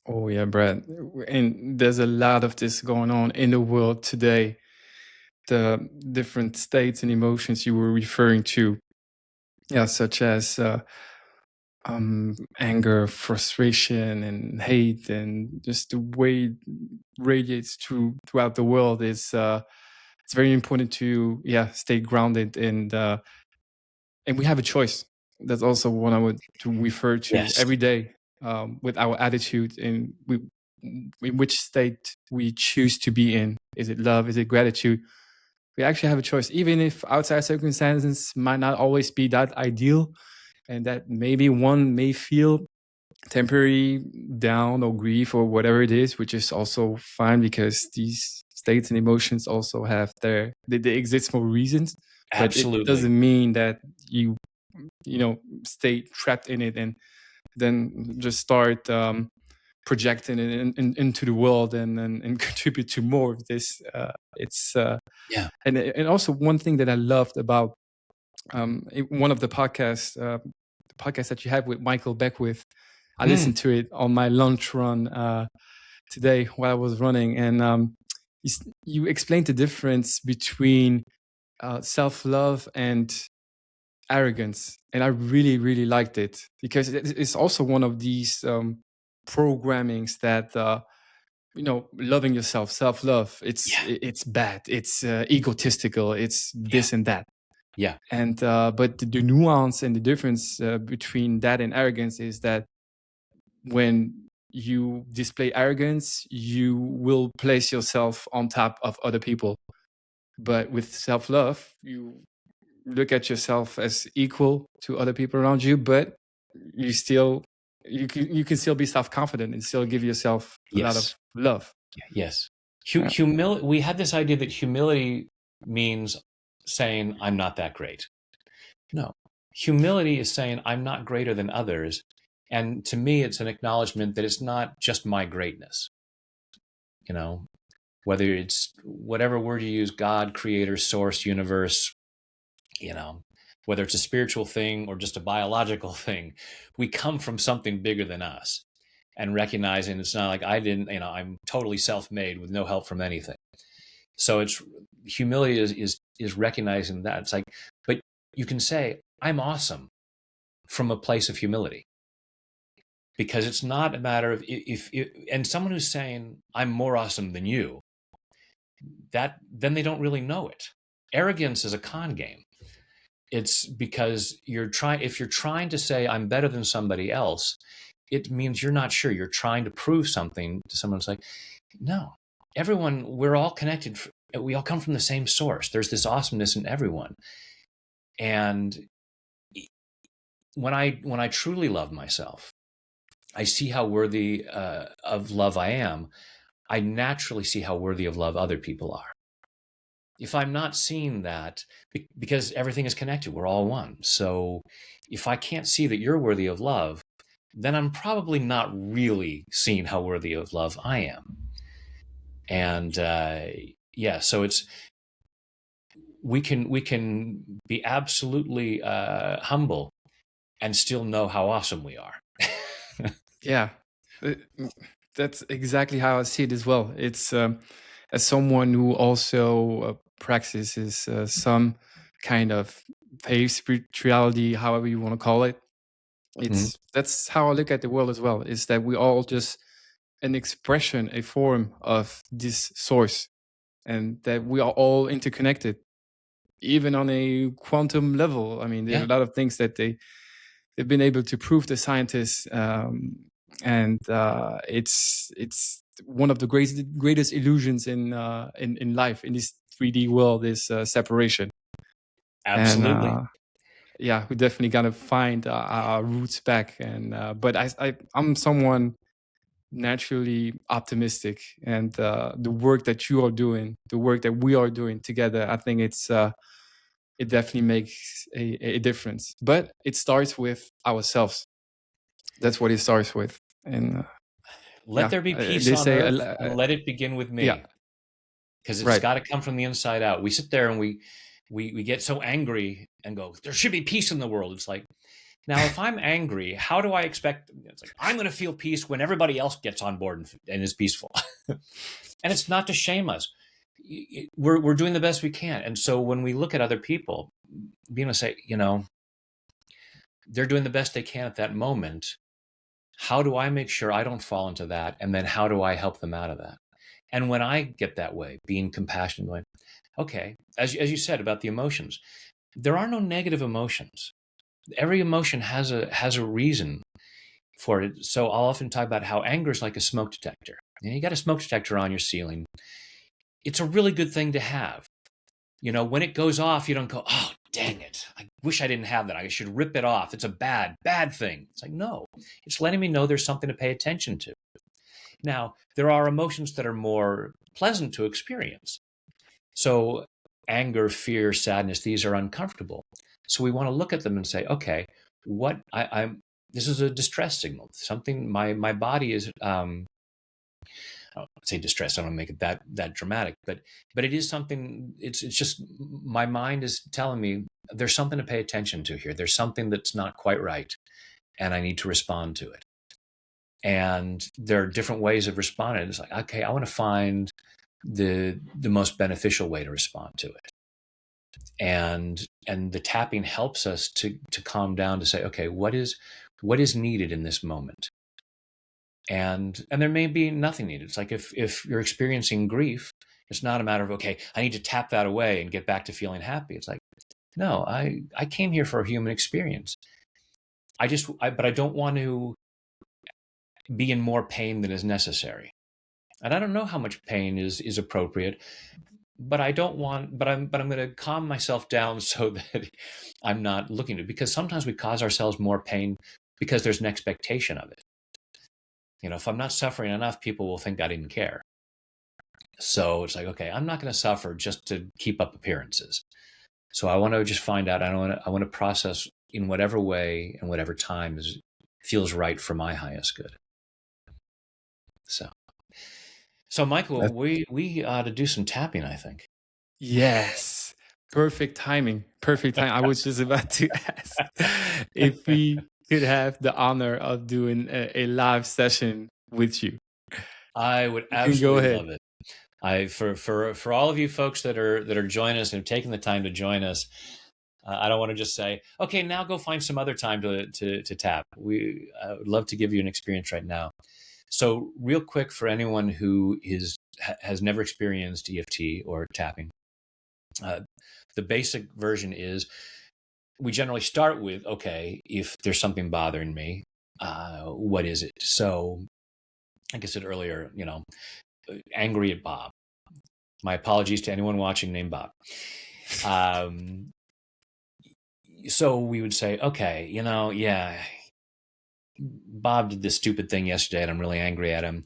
Oh yeah, Brad. And there's a lot of this going on in the world today. The different states and emotions you were referring to, yeah, such as anger, frustration, and hate, and just the way it radiates throughout the world is it's very important to stay grounded, and we have a choice. That's also what I would to refer to Yes. every day, with our attitude and in which state we choose to be in. Is it love? Is it gratitude? We actually have a choice, even if outside circumstances might not always be that ideal, and that maybe one may feel temporary down or grief or whatever it is, which is also fine because these states and emotions also have they exist for reasons. But it Absolutely. doesn't mean that you stay trapped in it and then just start projecting it into the world and contribute to more of this. It's Yeah. and also one thing that I loved about one of the podcasts that you had with Michael Beckwith. I listened to it on my lunch run today while I was running, and you explained the difference between self-love and arrogance, and I really, really liked it because it's also one of these programmings that loving yourself, self-love. It's bad. It's egotistical. It's this and that. Yeah. And but the nuance and the difference between that and arrogance is that when you display arrogance, you will place yourself on top of other people. But with self-love, you look at yourself as equal to other people around you, but you can still be self-confident and still give yourself a lot of love. Yes. Humility. We had this idea that humility means saying, I'm not that great. No. Humility is saying, I'm not greater than others. And to me, it's an acknowledgement that it's not just my greatness. Whether it's whatever word you use, God, creator, source, universe, whether it's a spiritual thing or just a biological thing, we come from something bigger than us. And recognizing it's not like I'm totally self-made with no help from anything. So it's humility is recognizing that. It's like, but you can say, I'm awesome from a place of humility. Because it's not a matter of and someone who's saying, I'm more awesome than you, then they don't really know it. Arrogance is a con game. It's because if you're trying to say I'm better than somebody else, it means you're not sure. You're trying to prove something to someone. It's like, no, we're all connected. We all come from the same source. There's this awesomeness in everyone. And when I truly love myself, I see how worthy of love I am. I naturally see how worthy of love other people are. If I'm not seeing that, because everything is connected, we're all one. So if I can't see that you're worthy of love, then I'm probably not really seeing how worthy of love I am. And so we can be absolutely humble and still know how awesome we are. Yeah, that's exactly how I see it as well. It's as someone who also practices some kind of faith, spirituality, however you want to call it. That's how I look at the world as well. Is that we all just an expression, a form of this source, and that we are all interconnected, even on a quantum level. I mean, there are a lot of things that they've been able to prove, the scientists, and it's one of the greatest illusions in life, in this 3D world, is separation. Absolutely. And we definitely gotta find our roots back. And but I'm someone naturally optimistic, and the work that you are doing, the work that we are doing together, I think it definitely makes a difference. But it starts with ourselves. That's what it starts with. And Let there be peace They on say, earth and let it begin with yeah, me, because it's right. got to come from the inside out. We sit there and we get so angry and go, there should be peace in the world. It's like, now, if I'm angry, how do I expect? It's like, I'm going to feel peace when everybody else gets on board and is peaceful. And it's not to shame us. We're doing the best we can. And so when we look at other people, being able to say, they're doing the best they can at that moment. How do I make sure I don't fall into that? And then how do I help them out of that? And when I get that way, being compassionate, going, okay, as you said about the emotions, there are no negative emotions. Every emotion has a reason for it. So I'll often talk about how anger is like a smoke detector. You got a smoke detector on your ceiling. It's a really good thing to have. When it goes off, you don't go, oh, dang it. I wish I didn't have that. I should rip it off. It's a bad, bad thing. It's like, no, it's letting me know there's something to pay attention to. Now, there are emotions that are more pleasant to experience. So anger, fear, sadness, these are uncomfortable. So we want to look at them and say, okay, this is a distress signal. Something my body is I don't say distress. I don't make it that dramatic, but it is something. It's just my mind is telling me there's something to pay attention to here. There's something that's not quite right, and I need to respond to it. And there are different ways of responding. It's like, okay, I want to find the most beneficial way to respond to it. And the tapping helps us to calm down, to say, okay, what is needed in this moment? And there may be nothing needed. It's like if you're experiencing grief, it's not a matter of, okay, I need to tap that away and get back to feeling happy. It's like, no, I came here for a human experience. But I don't want to be in more pain than is necessary. And I don't know how much pain is appropriate, but I don't want, but I'm going to calm myself down so that I'm not looking to, because sometimes we cause ourselves more pain because there's an expectation of it. If I'm not suffering enough, people will think I didn't care. So it's like, okay, I'm not going to suffer just to keep up appearances. So I want to just find out. I want to process in whatever way and whatever time feels right for my highest good. So Michael, we ought to do some tapping, I think. Yes. Perfect timing. Perfect time. I was just about to ask if we could have the honor of doing a live session with you. I would You can go absolutely ahead. love it. For all of you folks that are joining us and have taken the time to join us, I don't want to just say, okay, now go find some other time to tap. I would love to give you an experience right now. So real quick, for anyone who has never experienced EFT or tapping, the basic version is we generally start with, okay, if there's something bothering me, what is it? So like I said earlier, angry at Bob. My apologies to anyone watching named Bob. So we would say, okay, yeah, Bob did this stupid thing yesterday and I'm really angry at him.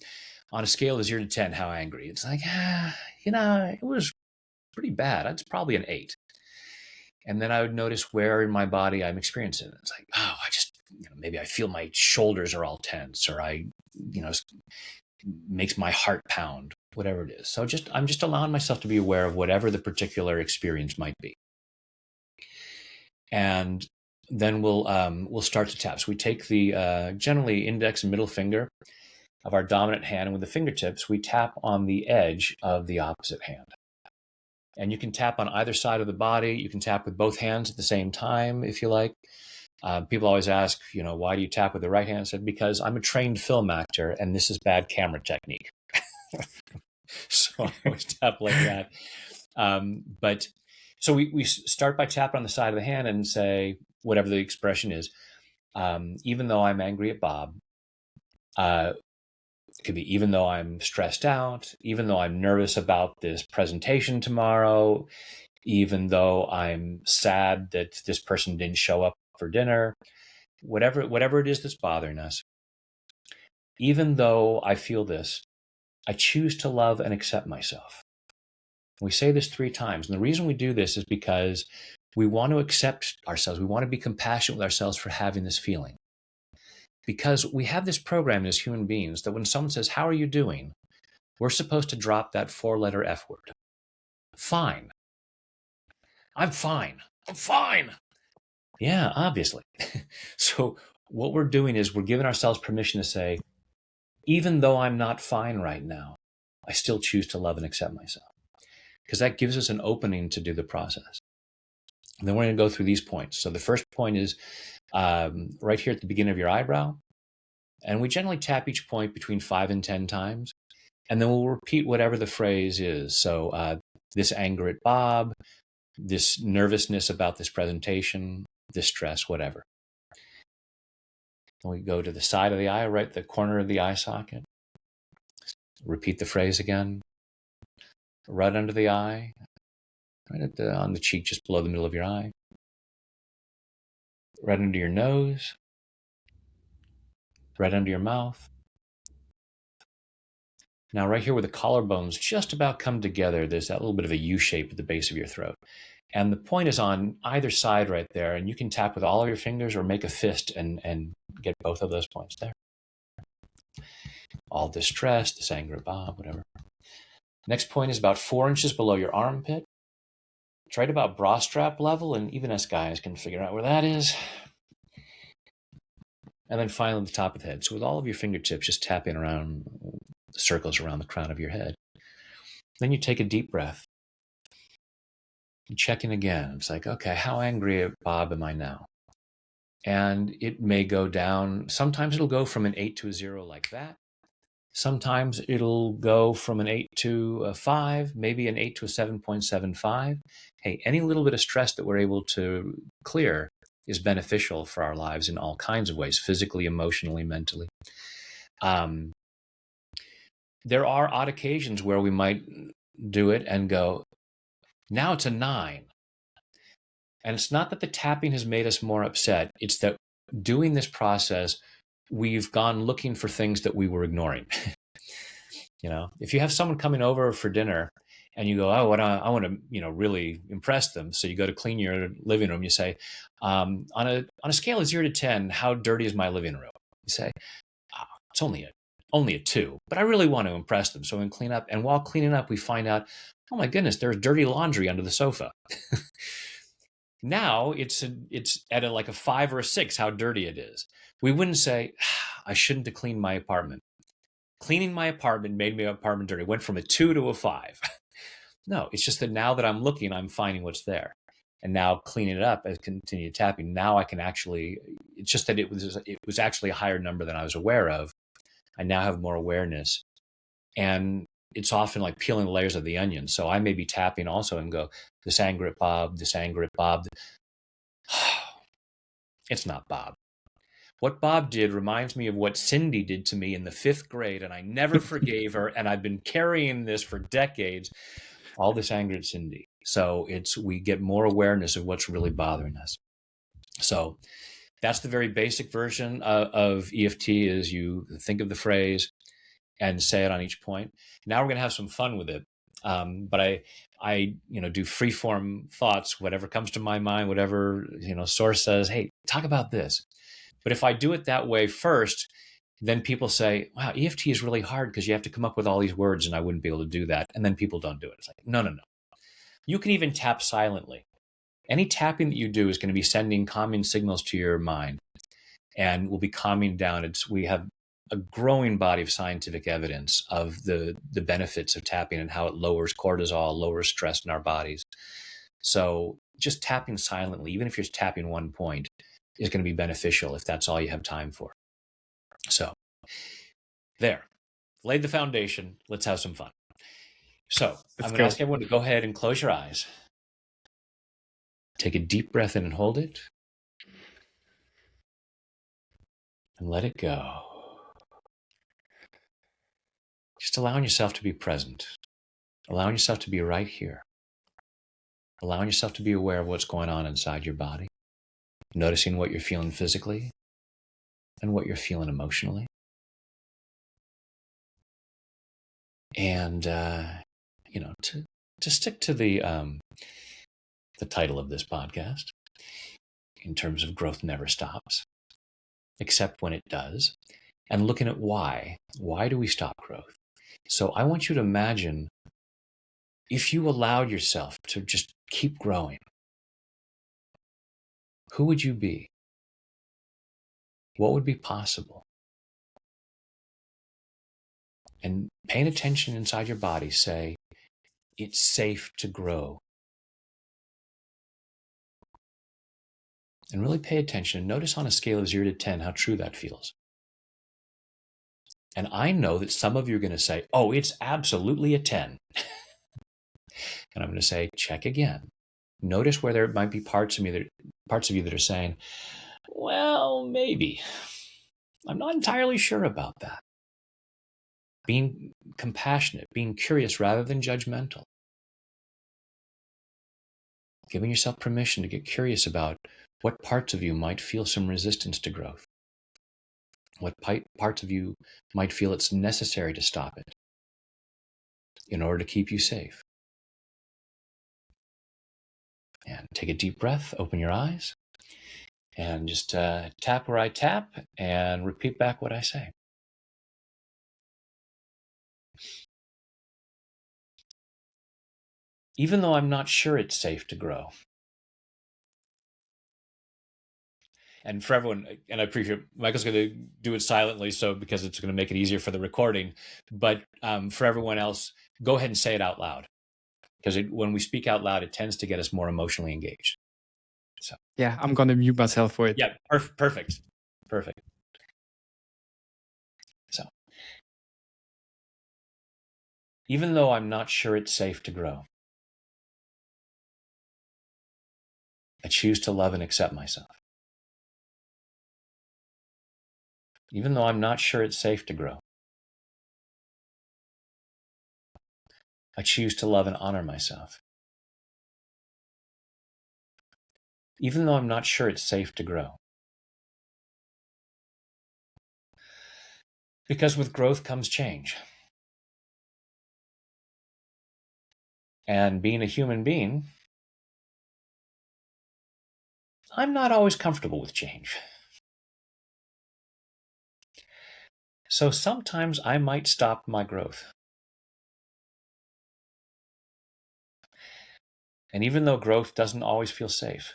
On a scale of 0 to 10, how angry? It's like, it was pretty bad. It's probably an 8. And then I would notice where in my body I'm experiencing it. It's like, oh, I just, maybe I feel my shoulders are all tense, or makes my heart pound, whatever it is. So I'm just allowing myself to be aware of whatever the particular experience might be. And then we'll start to tap. So we take the generally index and middle finger of our dominant hand, and with the fingertips, we tap on the edge of the opposite hand. And you can tap on either side of the body. You can tap with both hands at the same time, if you like. People always ask, why do you tap with the right hand? I said, because I'm a trained film actor, and this is bad camera technique. So I always tap like that. But so we start by tapping on the side of the hand and say, whatever the expression is, even though I'm angry at Bob, it could be even though I'm stressed out, even though I'm nervous about this presentation tomorrow, even though I'm sad that this person didn't show up for dinner, whatever it is that's bothering us, even though I feel this, I choose to love and accept myself. We say this 3 times. And the reason we do this is because we want to accept ourselves. We want to be compassionate with ourselves for having this feeling. Because we have this program as human beings that when someone says, "How are you doing?" we're supposed to drop that 4-letter F word. Fine. I'm fine. I'm fine. Yeah, obviously. So what we're doing is we're giving ourselves permission to say, even though I'm not fine right now, I still choose to love and accept myself. Because that gives us an opening to do the process. And then we're going to go through these points. So the first point is right here at the beginning of your eyebrow. And we generally tap each point between 5 and 10 times. And then we'll repeat whatever the phrase is. So this anger at Bob, this nervousness about this presentation, this stress, whatever. And we go to the side of the eye, right the corner of the eye socket. Repeat the phrase again. Right under the eye, right on the cheek just below the middle of your eye. Right under your nose. Right under your mouth. Now right here where the collarbones just about come together, there's that little bit of a U shape at the base of your throat. And the point is on either side right there, and you can tap with all of your fingers or make a fist and get both of those points there. All this stress, this anger at Bob, whatever. Next point is about 4 inches below your armpit. It's right about bra strap level, and even us guys can figure out where that is. And then finally the top of the head. So with all of your fingertips just tapping around the circles around the crown of your head. Then you take a deep breath. You check in again. It's like, okay, how angry at Bob am I now? And it may go down. Sometimes it'll go from an 8 to a 0 like that. Sometimes it'll go from an 8 to a 5, maybe an 8 to a 7.75. Hey, any little bit of stress that we're able to clear is beneficial for our lives in all kinds of ways, physically, emotionally, mentally. There are odd occasions where we might do it and go, now it's a 9. And it's not that the tapping has made us more upset. It's that doing this process, we've gone looking for things that we were ignoring. You know, if you have someone coming over for dinner and you go, oh, I want to, really impress them. So you go to clean your living room. You say, on a scale of 0 to 10, how dirty is my living room? You say, oh, it's only a 2, but I really want to impress them. So I'm going to clean up. And while cleaning up, we find out, oh my goodness, there's dirty laundry under the sofa. Now it's at like a 5 or a 6, how dirty it is. We wouldn't say, I shouldn't have cleaned my apartment. Cleaning my apartment made my apartment dirty. It went from a 2 to a 5. No, it's just that now that I'm looking, I'm finding what's there. And now cleaning it up, I continue tapping. Now I can actually, it's just that it was actually a higher number than I was aware of. I now have more awareness. And it's often like peeling the layers of the onion. So I may be tapping also and go, this anger at Bob, this anger at Bob. It's not Bob. What Bob did reminds me of what Cindy did to me in the 5th grade, and I never forgave her, and I've been carrying this for decades, all this anger at Cindy. So we get more awareness of what's really bothering us. So that's the very basic version of EFT is you think of the phrase and say it on each point. Now we're going to have some fun with it. But I do free form thoughts, whatever comes to my mind, whatever, source says, hey, talk about this. But if I do it that way first, then people say, wow, EFT is really hard because you have to come up with all these words and I wouldn't be able to do that. And then people don't do it. It's like, no. You can even tap silently. Any tapping that you do is going to be sending calming signals to your mind and will be calming down. We have a growing body of scientific evidence of the benefits of tapping and how it lowers cortisol, lowers stress in our bodies. So just tapping silently, even if you're tapping one point, is going to be beneficial if that's all you have time for. So there, laid the foundation. Let's have some fun. So I'm going to ask everyone to go ahead and close your eyes. Take a deep breath in and hold it. And let it go. Just allowing yourself to be present. Allowing yourself to be right here. Allowing yourself to be aware of what's going on inside your body. Noticing what you're feeling physically and what you're feeling emotionally. And, to stick to the title of this podcast, in terms of growth never stops. accept when it does, and looking at why. Why do we stop growth? So I want you to imagine if you allowed yourself to just keep growing, who would you be? What would be possible? And paying attention inside your body, say, it's safe to grow. And really pay attention. Notice on a scale of 0 to 10 how true that feels. And I know that some of you are going to say, oh, it's absolutely a 10. And I'm going to say, check again. Notice where there might be parts of you that are saying, well, maybe. I'm not entirely sure about that. Being compassionate, being curious rather than judgmental. Giving yourself permission to get curious about what parts of you might feel some resistance to growth. What parts of you might feel it's necessary to stop it in order to keep you safe. And take a deep breath, open your eyes, and just tap where I tap and repeat back what I say. Even though I'm not sure it's safe to grow. And for everyone, and I appreciate Michael's going to do it silently, so because it's going to make it easier for the recording. But for everyone else, go ahead and say it out loud, because when we speak out loud, it tends to get us more emotionally engaged. So Yeah, I'm going to mute myself for it. Yeah, perfect. So even though I'm not sure it's safe to grow, I choose to love and accept myself. Even though I'm not sure it's safe to grow, I choose to love and honor myself. Even though I'm not sure it's safe to grow. Because with growth comes change. And being a human being, I'm not always comfortable with change. So sometimes I might stop my growth. And even though growth doesn't always feel safe,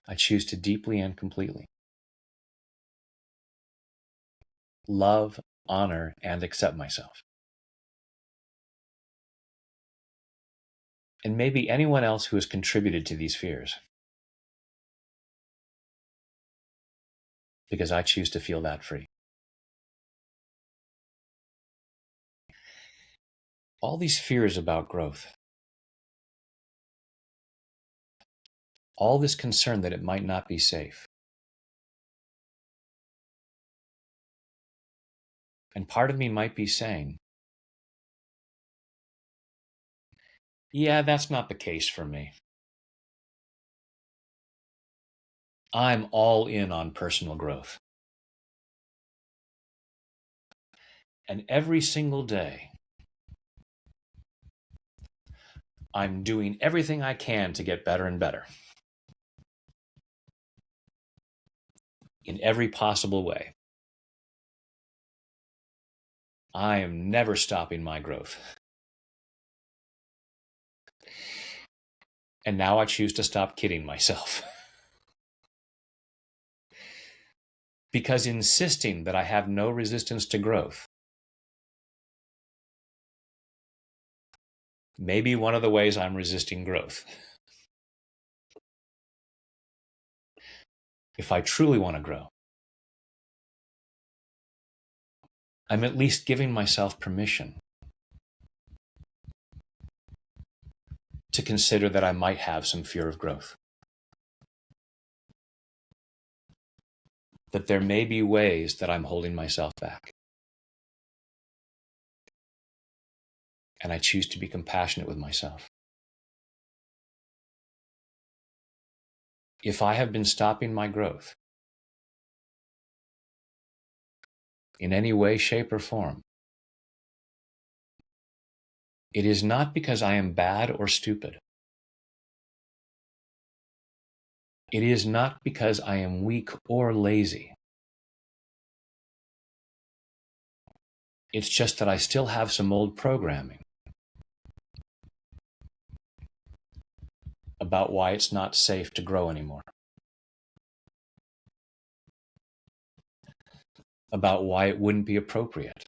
I choose to deeply and completely love, honor, and accept myself. And maybe anyone else who has contributed to these fears. Because I choose to feel that free. All these fears about growth, all this concern that it might not be safe. And part of me might be saying, yeah, that's not the case for me. I'm all in on personal growth. And every single day, I'm doing everything I can to get better and better. In every possible way. I am never stopping my growth. And now I choose to stop kidding myself. Because insisting that I have no resistance to growth may be one of the ways I'm resisting growth. If I truly want to grow, I'm at least giving myself permission to consider that I might have some fear of growth. That there may be ways that I'm holding myself back. And I choose to be compassionate with myself. If I have been stopping my growth in any way, shape, or form, it is not because I am bad or stupid. It is not because I am weak or lazy. It's just that I still have some old programming about why it's not safe to grow anymore, about why it wouldn't be appropriate.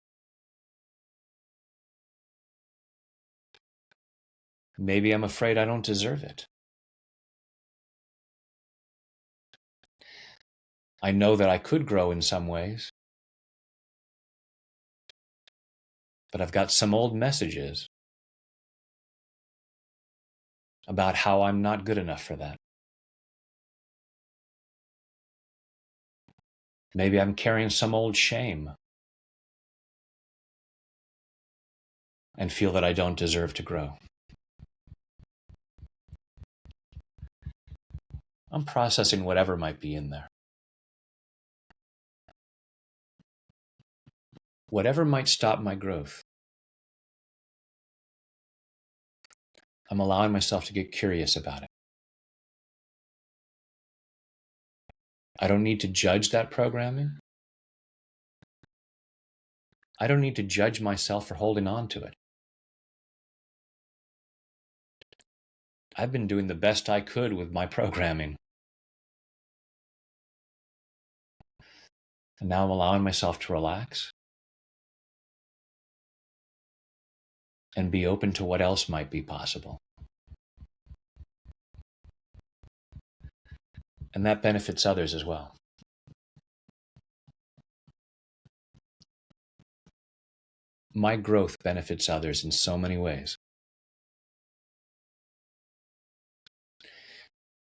Maybe I'm afraid I don't deserve it. I know that I could grow in some ways, but I've got some old messages about how I'm not good enough for that. Maybe I'm carrying some old shame and feel that I don't deserve to grow. I'm processing whatever might be in there. Whatever might stop my growth. I'm allowing myself to get curious about it. I don't need to judge that programming. I don't need to judge myself for holding on to it. I've been doing the best I could with my programming. And now I'm allowing myself to relax and be open to what else might be possible. And that benefits others as well. My growth benefits others in so many ways.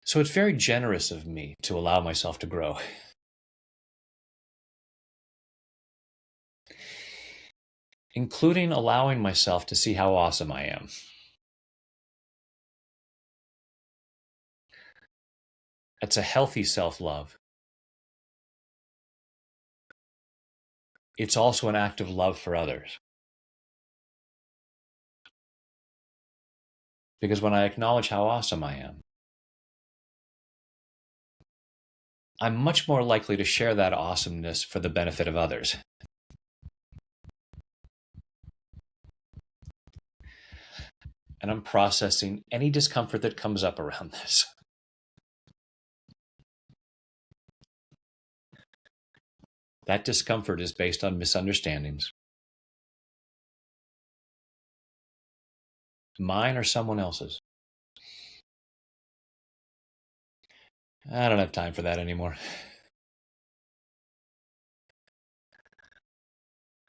So it's very generous of me to allow myself to grow. Including allowing myself to see how awesome I am. It's a healthy self-love. It's also an act of love for others. Because when I acknowledge how awesome I am, I'm much more likely to share that awesomeness for the benefit of others. And I'm processing any discomfort that comes up around this. That discomfort is based on misunderstandings. Mine or someone else's. I don't have time for that anymore.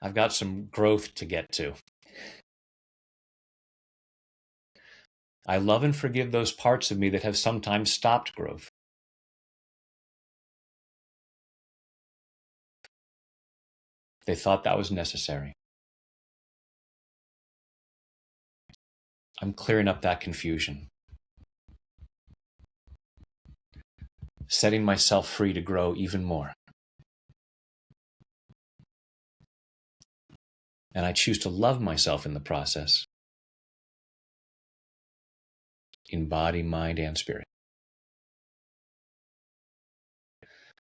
I've got some growth to get to. I love and forgive those parts of me that have sometimes stopped growth. They thought that was necessary. I'm clearing up that confusion. Setting myself free to grow even more. And I choose to love myself in the process. In body, mind, and spirit.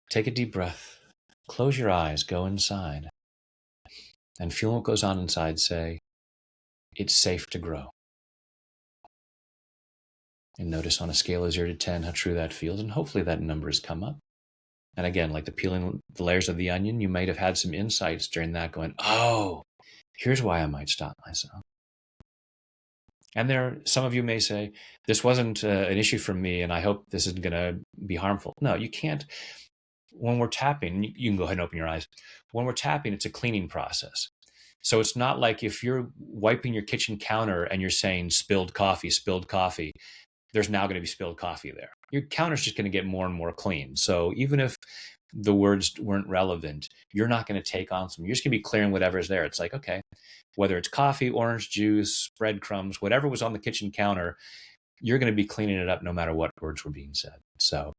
Take a deep breath. Close your eyes, go inside. And feel what goes on inside. Say, it's safe to grow. And notice on a scale of 0 to 10 how true that feels. And hopefully that number has come up. And again, like the peeling the layers of the onion, you might have had some insights during that going, oh, here's why I might stop myself. And some of you may say, this wasn't an issue for me, and I hope this isn't going to be harmful. No, you can't. When we're tapping, you can go ahead and open your eyes. When we're tapping, it's a cleaning process. So it's not like if you're wiping your kitchen counter and you're saying spilled coffee, there's now going to be spilled coffee there. Your counter's just going to get more and more clean. So even if the words weren't relevant, you're not going to take on some. You're just going to be clearing whatever's there. It's like, okay, whether it's coffee, orange juice, breadcrumbs, whatever was on the kitchen counter, you're going to be cleaning it up no matter what words were being said. So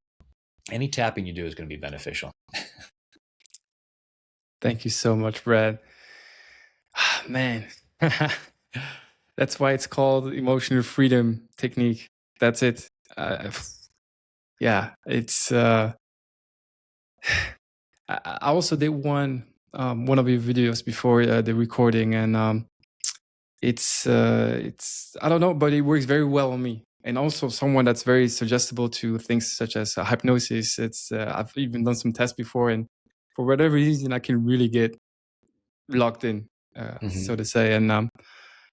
any tapping you do is going to be beneficial. Thank you so much, Brad. Man, that's why it's called emotional freedom technique. That's it. yeah, it's. I also did one of your videos before the recording, and it's I don't know, but it works very well on me. And also someone that's very suggestible to things such as hypnosis. It's I've even done some tests before, and for whatever reason, I can really get locked in, so to say. And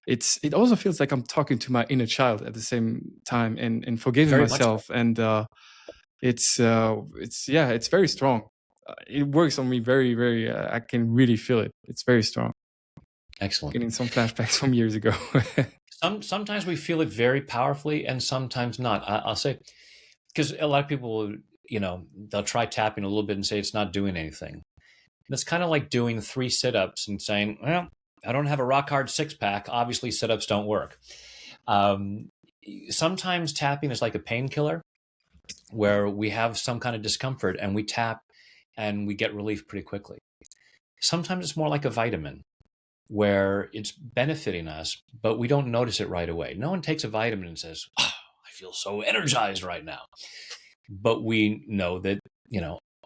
it also feels like I'm talking to my inner child at the same time, and forgiving Very much so. myself. And yeah, it's very strong. It works on me very, very. I can really feel it. It's very strong. Excellent. Getting some flashbacks from years ago. Sometimes we feel it very powerfully, and sometimes not. I'll say, because a lot of people, they'll try tapping a little bit and say it's not doing anything. And it's kind of like doing 3 sit-ups and saying, well, I don't have a rock hard 6-pack. Obviously, sit-ups don't work. Sometimes tapping is like a painkiller, where we have some kind of discomfort and we tap and we get relief pretty quickly. Sometimes it's more like a vitamin, where it's benefiting us, but we don't notice it right away. No one takes a vitamin and says, oh, I feel so energized right now. But we know that,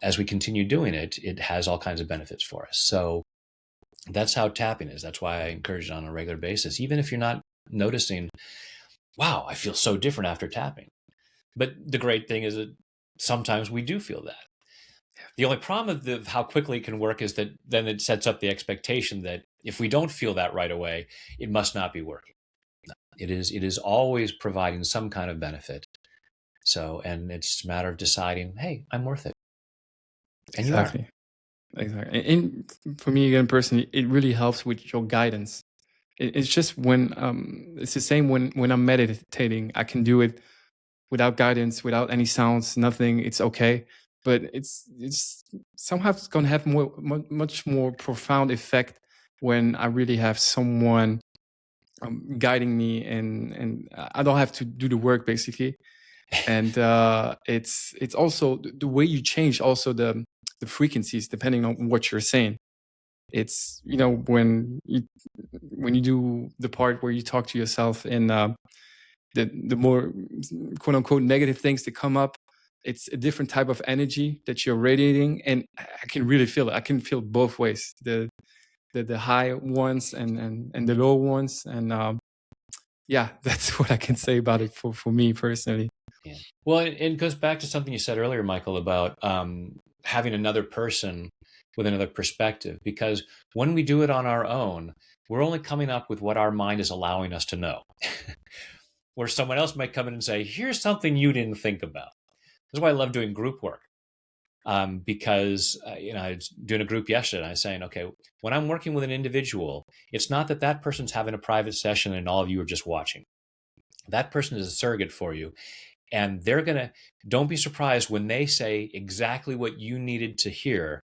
as we continue doing it, it has all kinds of benefits for us. So that's how tapping is. That's why I encourage it on a regular basis, even if you're not noticing, wow, I feel so different after tapping. But the great thing is that sometimes we do feel that. The only problem of how quickly it can work is that then it sets up the expectation that if we don't feel that right away, it must not be working. No, it is always providing some kind of benefit. So, and it's a matter of deciding, hey, I'm worth it. And exactly. Exactly. And for me, again, personally, it really helps with your guidance. It's just when it's the same when I'm meditating. I can do it without guidance, without any sounds, nothing. It's okay. But it's somehow it's gonna have much more profound effect when I really have someone guiding me, and I don't have to do the work basically. And it's also the way you change also the frequencies depending on what you're saying. It's when you do the part where you talk to yourself, and the more quote unquote negative things that come up, it's a different type of energy that you're radiating, and I can really feel it. I can feel both ways, the high ones and the low ones, and yeah, that's what I can say about it for me personally. Yeah. Well, it goes back to something you said earlier, Michael, about having another person with another perspective, because when we do it on our own, we're only coming up with what our mind is allowing us to know. Where someone else might come in and say, here's something you didn't think about. This is why I love doing group work. Because I was doing a group yesterday, and I was saying, okay, when I'm working with an individual, it's not that person's having a private session and all of you are just watching. That person is a surrogate for you. And don't be surprised when they say exactly what you needed to hear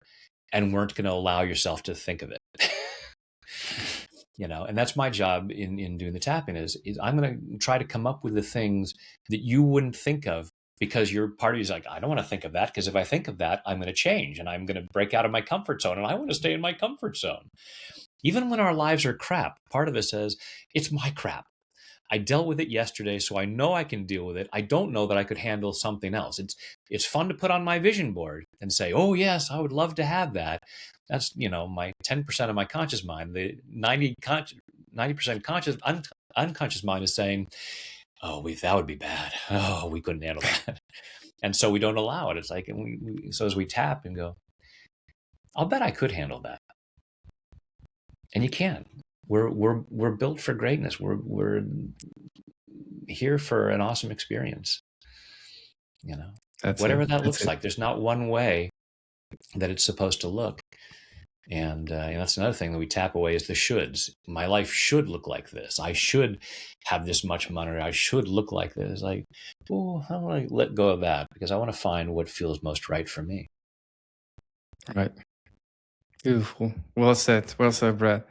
and weren't going to allow yourself to think of it. And that's my job in doing the tapping is I'm going to try to come up with the things that you wouldn't think of, because your part of you is like, I don't want to think of that, because if I think of that, I'm going to change and I'm going to break out of my comfort zone, and I want to stay in my comfort zone. Even when our lives are crap, part of it says, it's my crap. I dealt with it yesterday, so I know I can deal with it. I don't know that I could handle something else. It's fun to put on my vision board and say, oh, yes, I would love to have that. That's, my 10% of my conscious mind. The 90% conscious, unconscious mind is saying, oh, that would be bad. Oh, we couldn't handle that. And so we don't allow it. It's like, so as we tap and go, I'll bet I could handle that. And you can. We're built for greatness. We're here for an awesome experience. Whatever that looks like. There's not one way that it's supposed to look. And that's another thing that we tap away is the shoulds. My life should look like this. I should have this much money. I should look like this. Like, oh, I want to let go of that, because I want to find what feels most right for me. Right. Beautiful. Well said, Brad.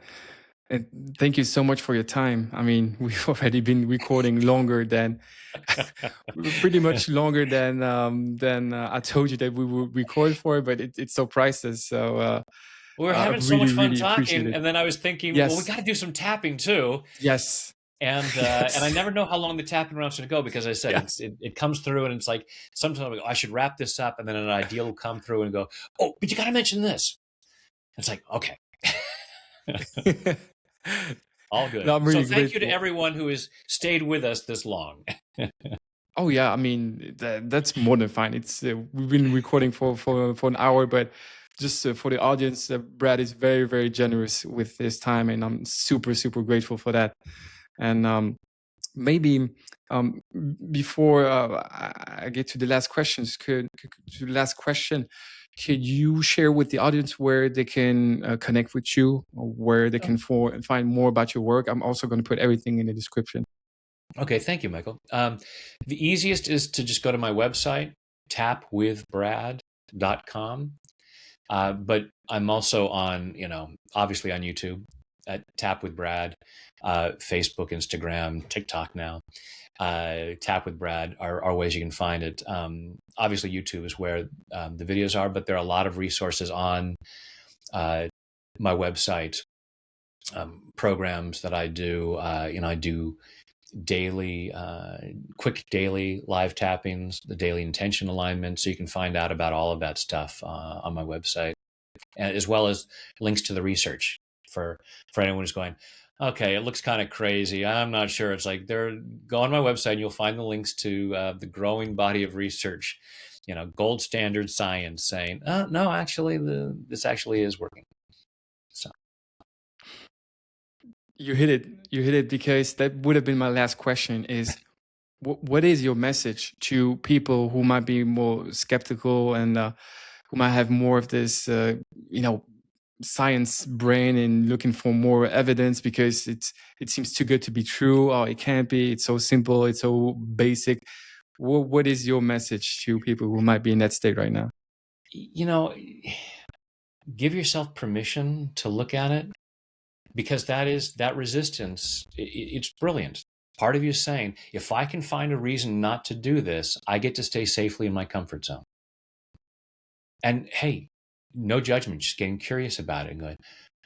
And thank you so much for your time. I mean, we've already been recording longer than, pretty much longer than I told you that we would record for, but it's so priceless. So we were having so much fun talking, it. And then I was thinking, yes. well, we got to do some tapping too. Yes. And I never know how long the tapping round's going to go, because I said Yeah. it comes through, and it's like sometimes I go, I should wrap this up, and then an idea will come through and go, oh, but you got to mention this. It's like, okay. All good. No, I'm So really thank you to grateful. everyone who has stayed with us this long. Oh yeah, I mean that's more than fine. It's we've been recording for an hour, but just for the audience, Brad is very very generous with his time, and I'm super super grateful for that. And maybe before I get to the last questions, to the last question, could you share with the audience where they can connect with you, or where they can find more about your work? I'm also going to put everything in the description. Okay, thank you, Michael. The easiest is to just go to my website, tapwithbrad.com. But I'm also on, obviously on YouTube at Tap with Brad, Facebook, Instagram, TikTok now. Tap with Brad are ways you can find it. Obviously, YouTube is where the videos are, but there are a lot of resources on my website, programs that I do. I do daily, quick daily live tappings, the daily intention alignment. So you can find out about all of that stuff on my website, and as well as links to the research for anyone who's going, okay, it looks kind of crazy, I'm not sure. It's like, go on my website and you'll find the links to the growing body of research, gold standard science saying, no, actually, this actually is working. So You hit it. You hit it, because that would have been my last question. Is what is your message to people who might be more skeptical, and who might have more of this, science brain, and looking for more evidence because it seems too good to be true? Oh, it can't be. It's so simple. It's so basic. What is your message to people who might be in that state right now? Give yourself permission to look at it, because that resistance, it's brilliant. Part of you is saying, if I can find a reason not to do this, I get to stay safely in my comfort zone. And hey, no judgment, just getting curious about it and going,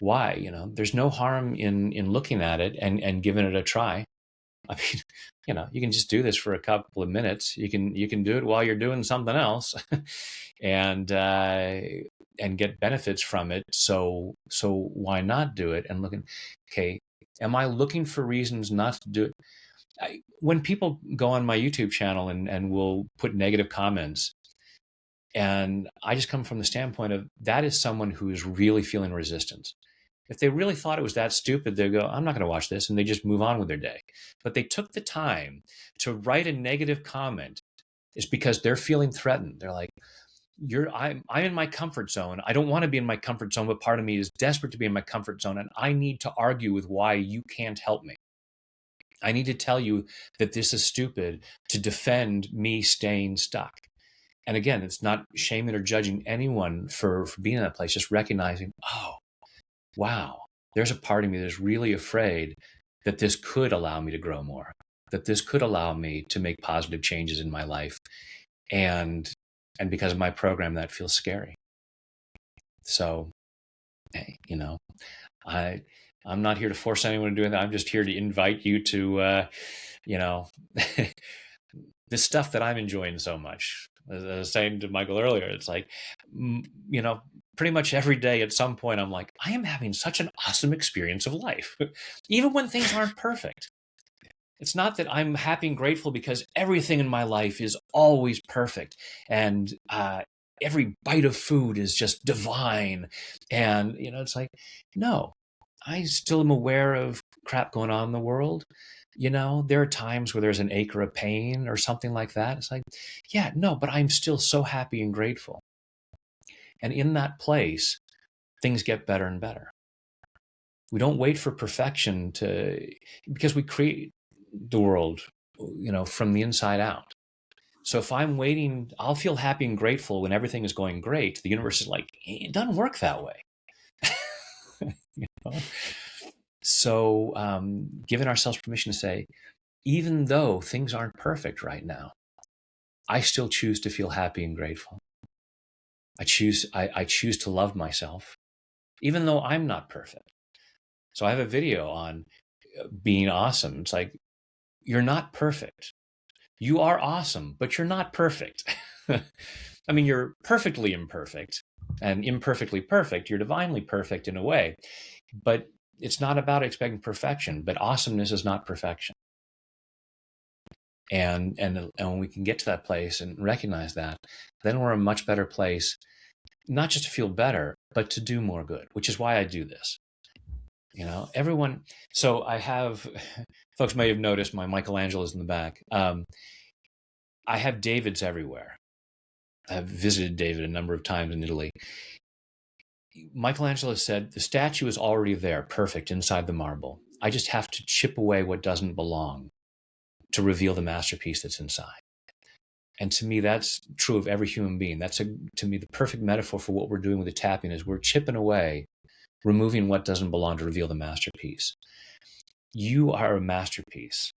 why? There's no harm in looking at it and giving it a try. I mean, you can just do this for a couple of minutes. You can do it while you're doing something else, and get benefits from it. So why not do it? And looking, okay, am I looking for reasons not to do it? When people go on my YouTube channel and will put negative comments, and I just come from the standpoint of, that is someone who is really feeling resistance. If they really thought it was that stupid, they'd go, I'm not going to watch this, and they just move on with their day. But they took the time to write a negative comment, is because they're feeling threatened. They're like, I'm in my comfort zone. I don't want to be in my comfort zone, but part of me is desperate to be in my comfort zone, and I need to argue with why you can't help me. I need to tell you that this is stupid to defend me staying stuck. And again, it's not shaming or judging anyone for being in that place, just recognizing, oh, wow, there's a part of me that's really afraid that this could allow me to grow more, that this could allow me to make positive changes in my life. And because of my program, that feels scary. So, hey, I'm not here to force anyone to do anything. I'm just here to invite you to, the stuff that I'm enjoying so much. As I was saying to Michael earlier, it's like, pretty much every day at some point, I'm like, I am having such an awesome experience of life, even when things aren't perfect. It's not that I'm happy and grateful because everything in my life is always perfect, and every bite of food is just divine. And, it's like, no, I still am aware of crap going on in the world. There are times where there's an ache or a pain or something like that. It's like, yeah, no, but I'm still so happy and grateful. And in that place, things get better and better. We don't wait for perfection because we create the world, from the inside out. So if I'm waiting, I'll feel happy and grateful when everything is going great. The universe is like, it doesn't work that way. So giving ourselves permission to say, even though things aren't perfect right now, I still choose to feel happy and grateful. I choose to love myself, even though I'm not perfect. So I have a video on being awesome. It's like, you're not perfect. You are awesome, but you're not perfect. I mean, you're perfectly imperfect and imperfectly perfect. You're divinely perfect in a way, but it's not about expecting perfection. But awesomeness is not perfection. And when we can get to that place and recognize that, then we're in a much better place, not just to feel better, but to do more good, which is why I do this. You know, everyone. So I have, folks may have noticed my Michelangelo's in the back. I have Davids everywhere. I've visited David a number of times in Italy. Michelangelo said, the statue is already there, perfect inside the marble. I just have to chip away what doesn't belong to reveal the masterpiece that's inside. And to me, that's true of every human being. That's, to me, the perfect metaphor for what we're doing with the tapping is we're chipping away, removing what doesn't belong to reveal the masterpiece. You are a masterpiece.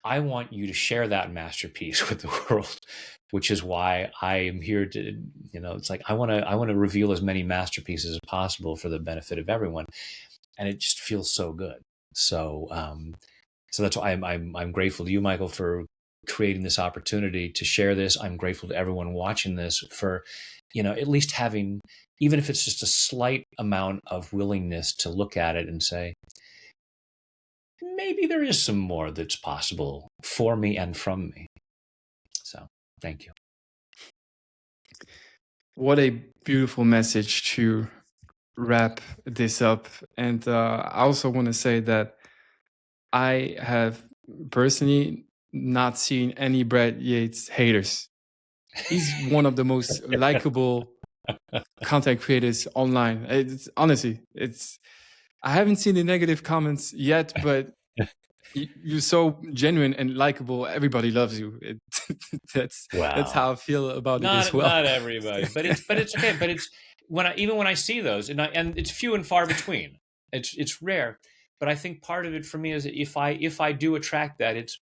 I want you to share that masterpiece with the world, which is why I am here to, it's like, I want to reveal as many masterpieces as possible for the benefit of everyone. And it just feels so good. So, so that's why I'm grateful to you, Michael, for creating this opportunity to share this. I'm grateful to everyone watching this for, at least having, even if it's just a slight amount of willingness to look at it and say, maybe there is some more that's possible for me and from me. So thank you. What a beautiful message to wrap this up. And I also want to say that I have personally not seen any Brad Yates haters. He's one of the most likable content creators online. Honestly, I haven't seen the negative comments yet, but you're so genuine and likable. Everybody loves you. That's how I feel about it as well. Not everybody, but it's okay. But it's even when I see those, and it's few and far between. It's rare. But I think part of it for me is that if I do attract that, it's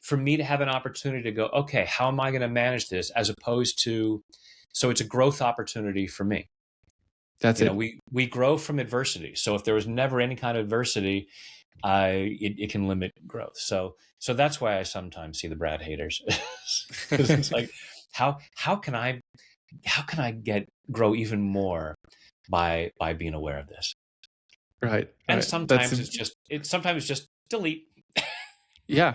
for me to have an opportunity to go, okay, how am I going to manage this? As opposed to, so it's a growth opportunity for me. That's it. We grow from adversity. So if there was never any kind of adversity, it can limit growth. So that's why I sometimes see the Brad haters. Because it's like, how can I grow even more by being aware of this? Right. And sometimes it's just delete. Yeah.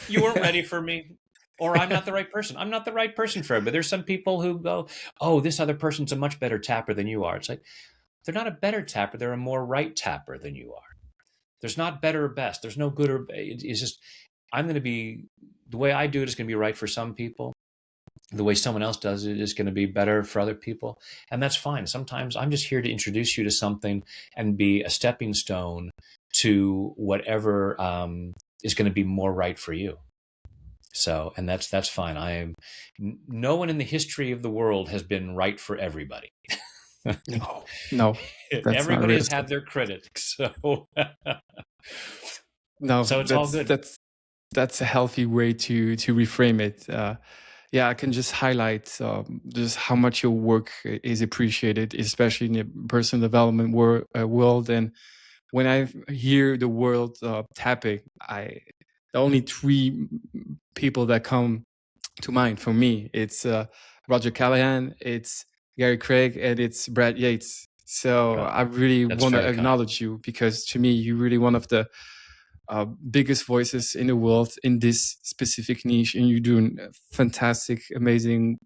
You weren't ready for me, or I'm not the right person. I'm not the right person for it. But there's some people who go, oh, this other person's a much better tapper than you are. It's like, they're not a better tapper. They're a more right tapper than you are. There's not better or best. There's no good or, it's just, I'm going to be, the way I do it is going to be right for some people. The way someone else does it is going to be better for other people. And that's fine. Sometimes I'm just here to introduce you to something and be a stepping stone to whatever is going to be more right for you. So, and that's fine. No one in the history of the world has been right for everybody. No. Everybody has had their critics. So no, so it's all good. That's a healthy way to reframe it. I can just highlight just how much your work is appreciated, especially in the personal development world. And when I hear the word tapping, the only three people that come to mind for me, it's Roger Callahan, it's Gary Craig, and it's Brad Yates. So I really want to acknowledge you, because to me, you're really one of the biggest voices in the world in this specific niche, and you're doing fantastic, amazing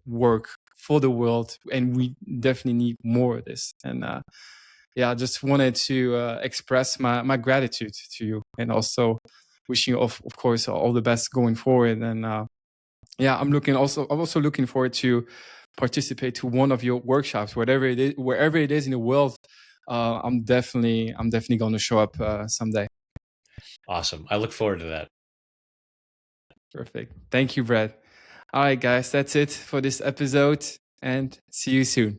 work for the world, and we definitely need more of this. And I just wanted to express my gratitude to you, and also wishing you, of course, all the best going forward. And I'm also looking forward to participate to one of your workshops, wherever it is in the world. I'm definitely going to show up someday. Awesome. I look forward to that. Perfect. Thank you, Brad. All right, guys, that's it for this episode, and see you soon.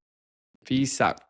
Peace out.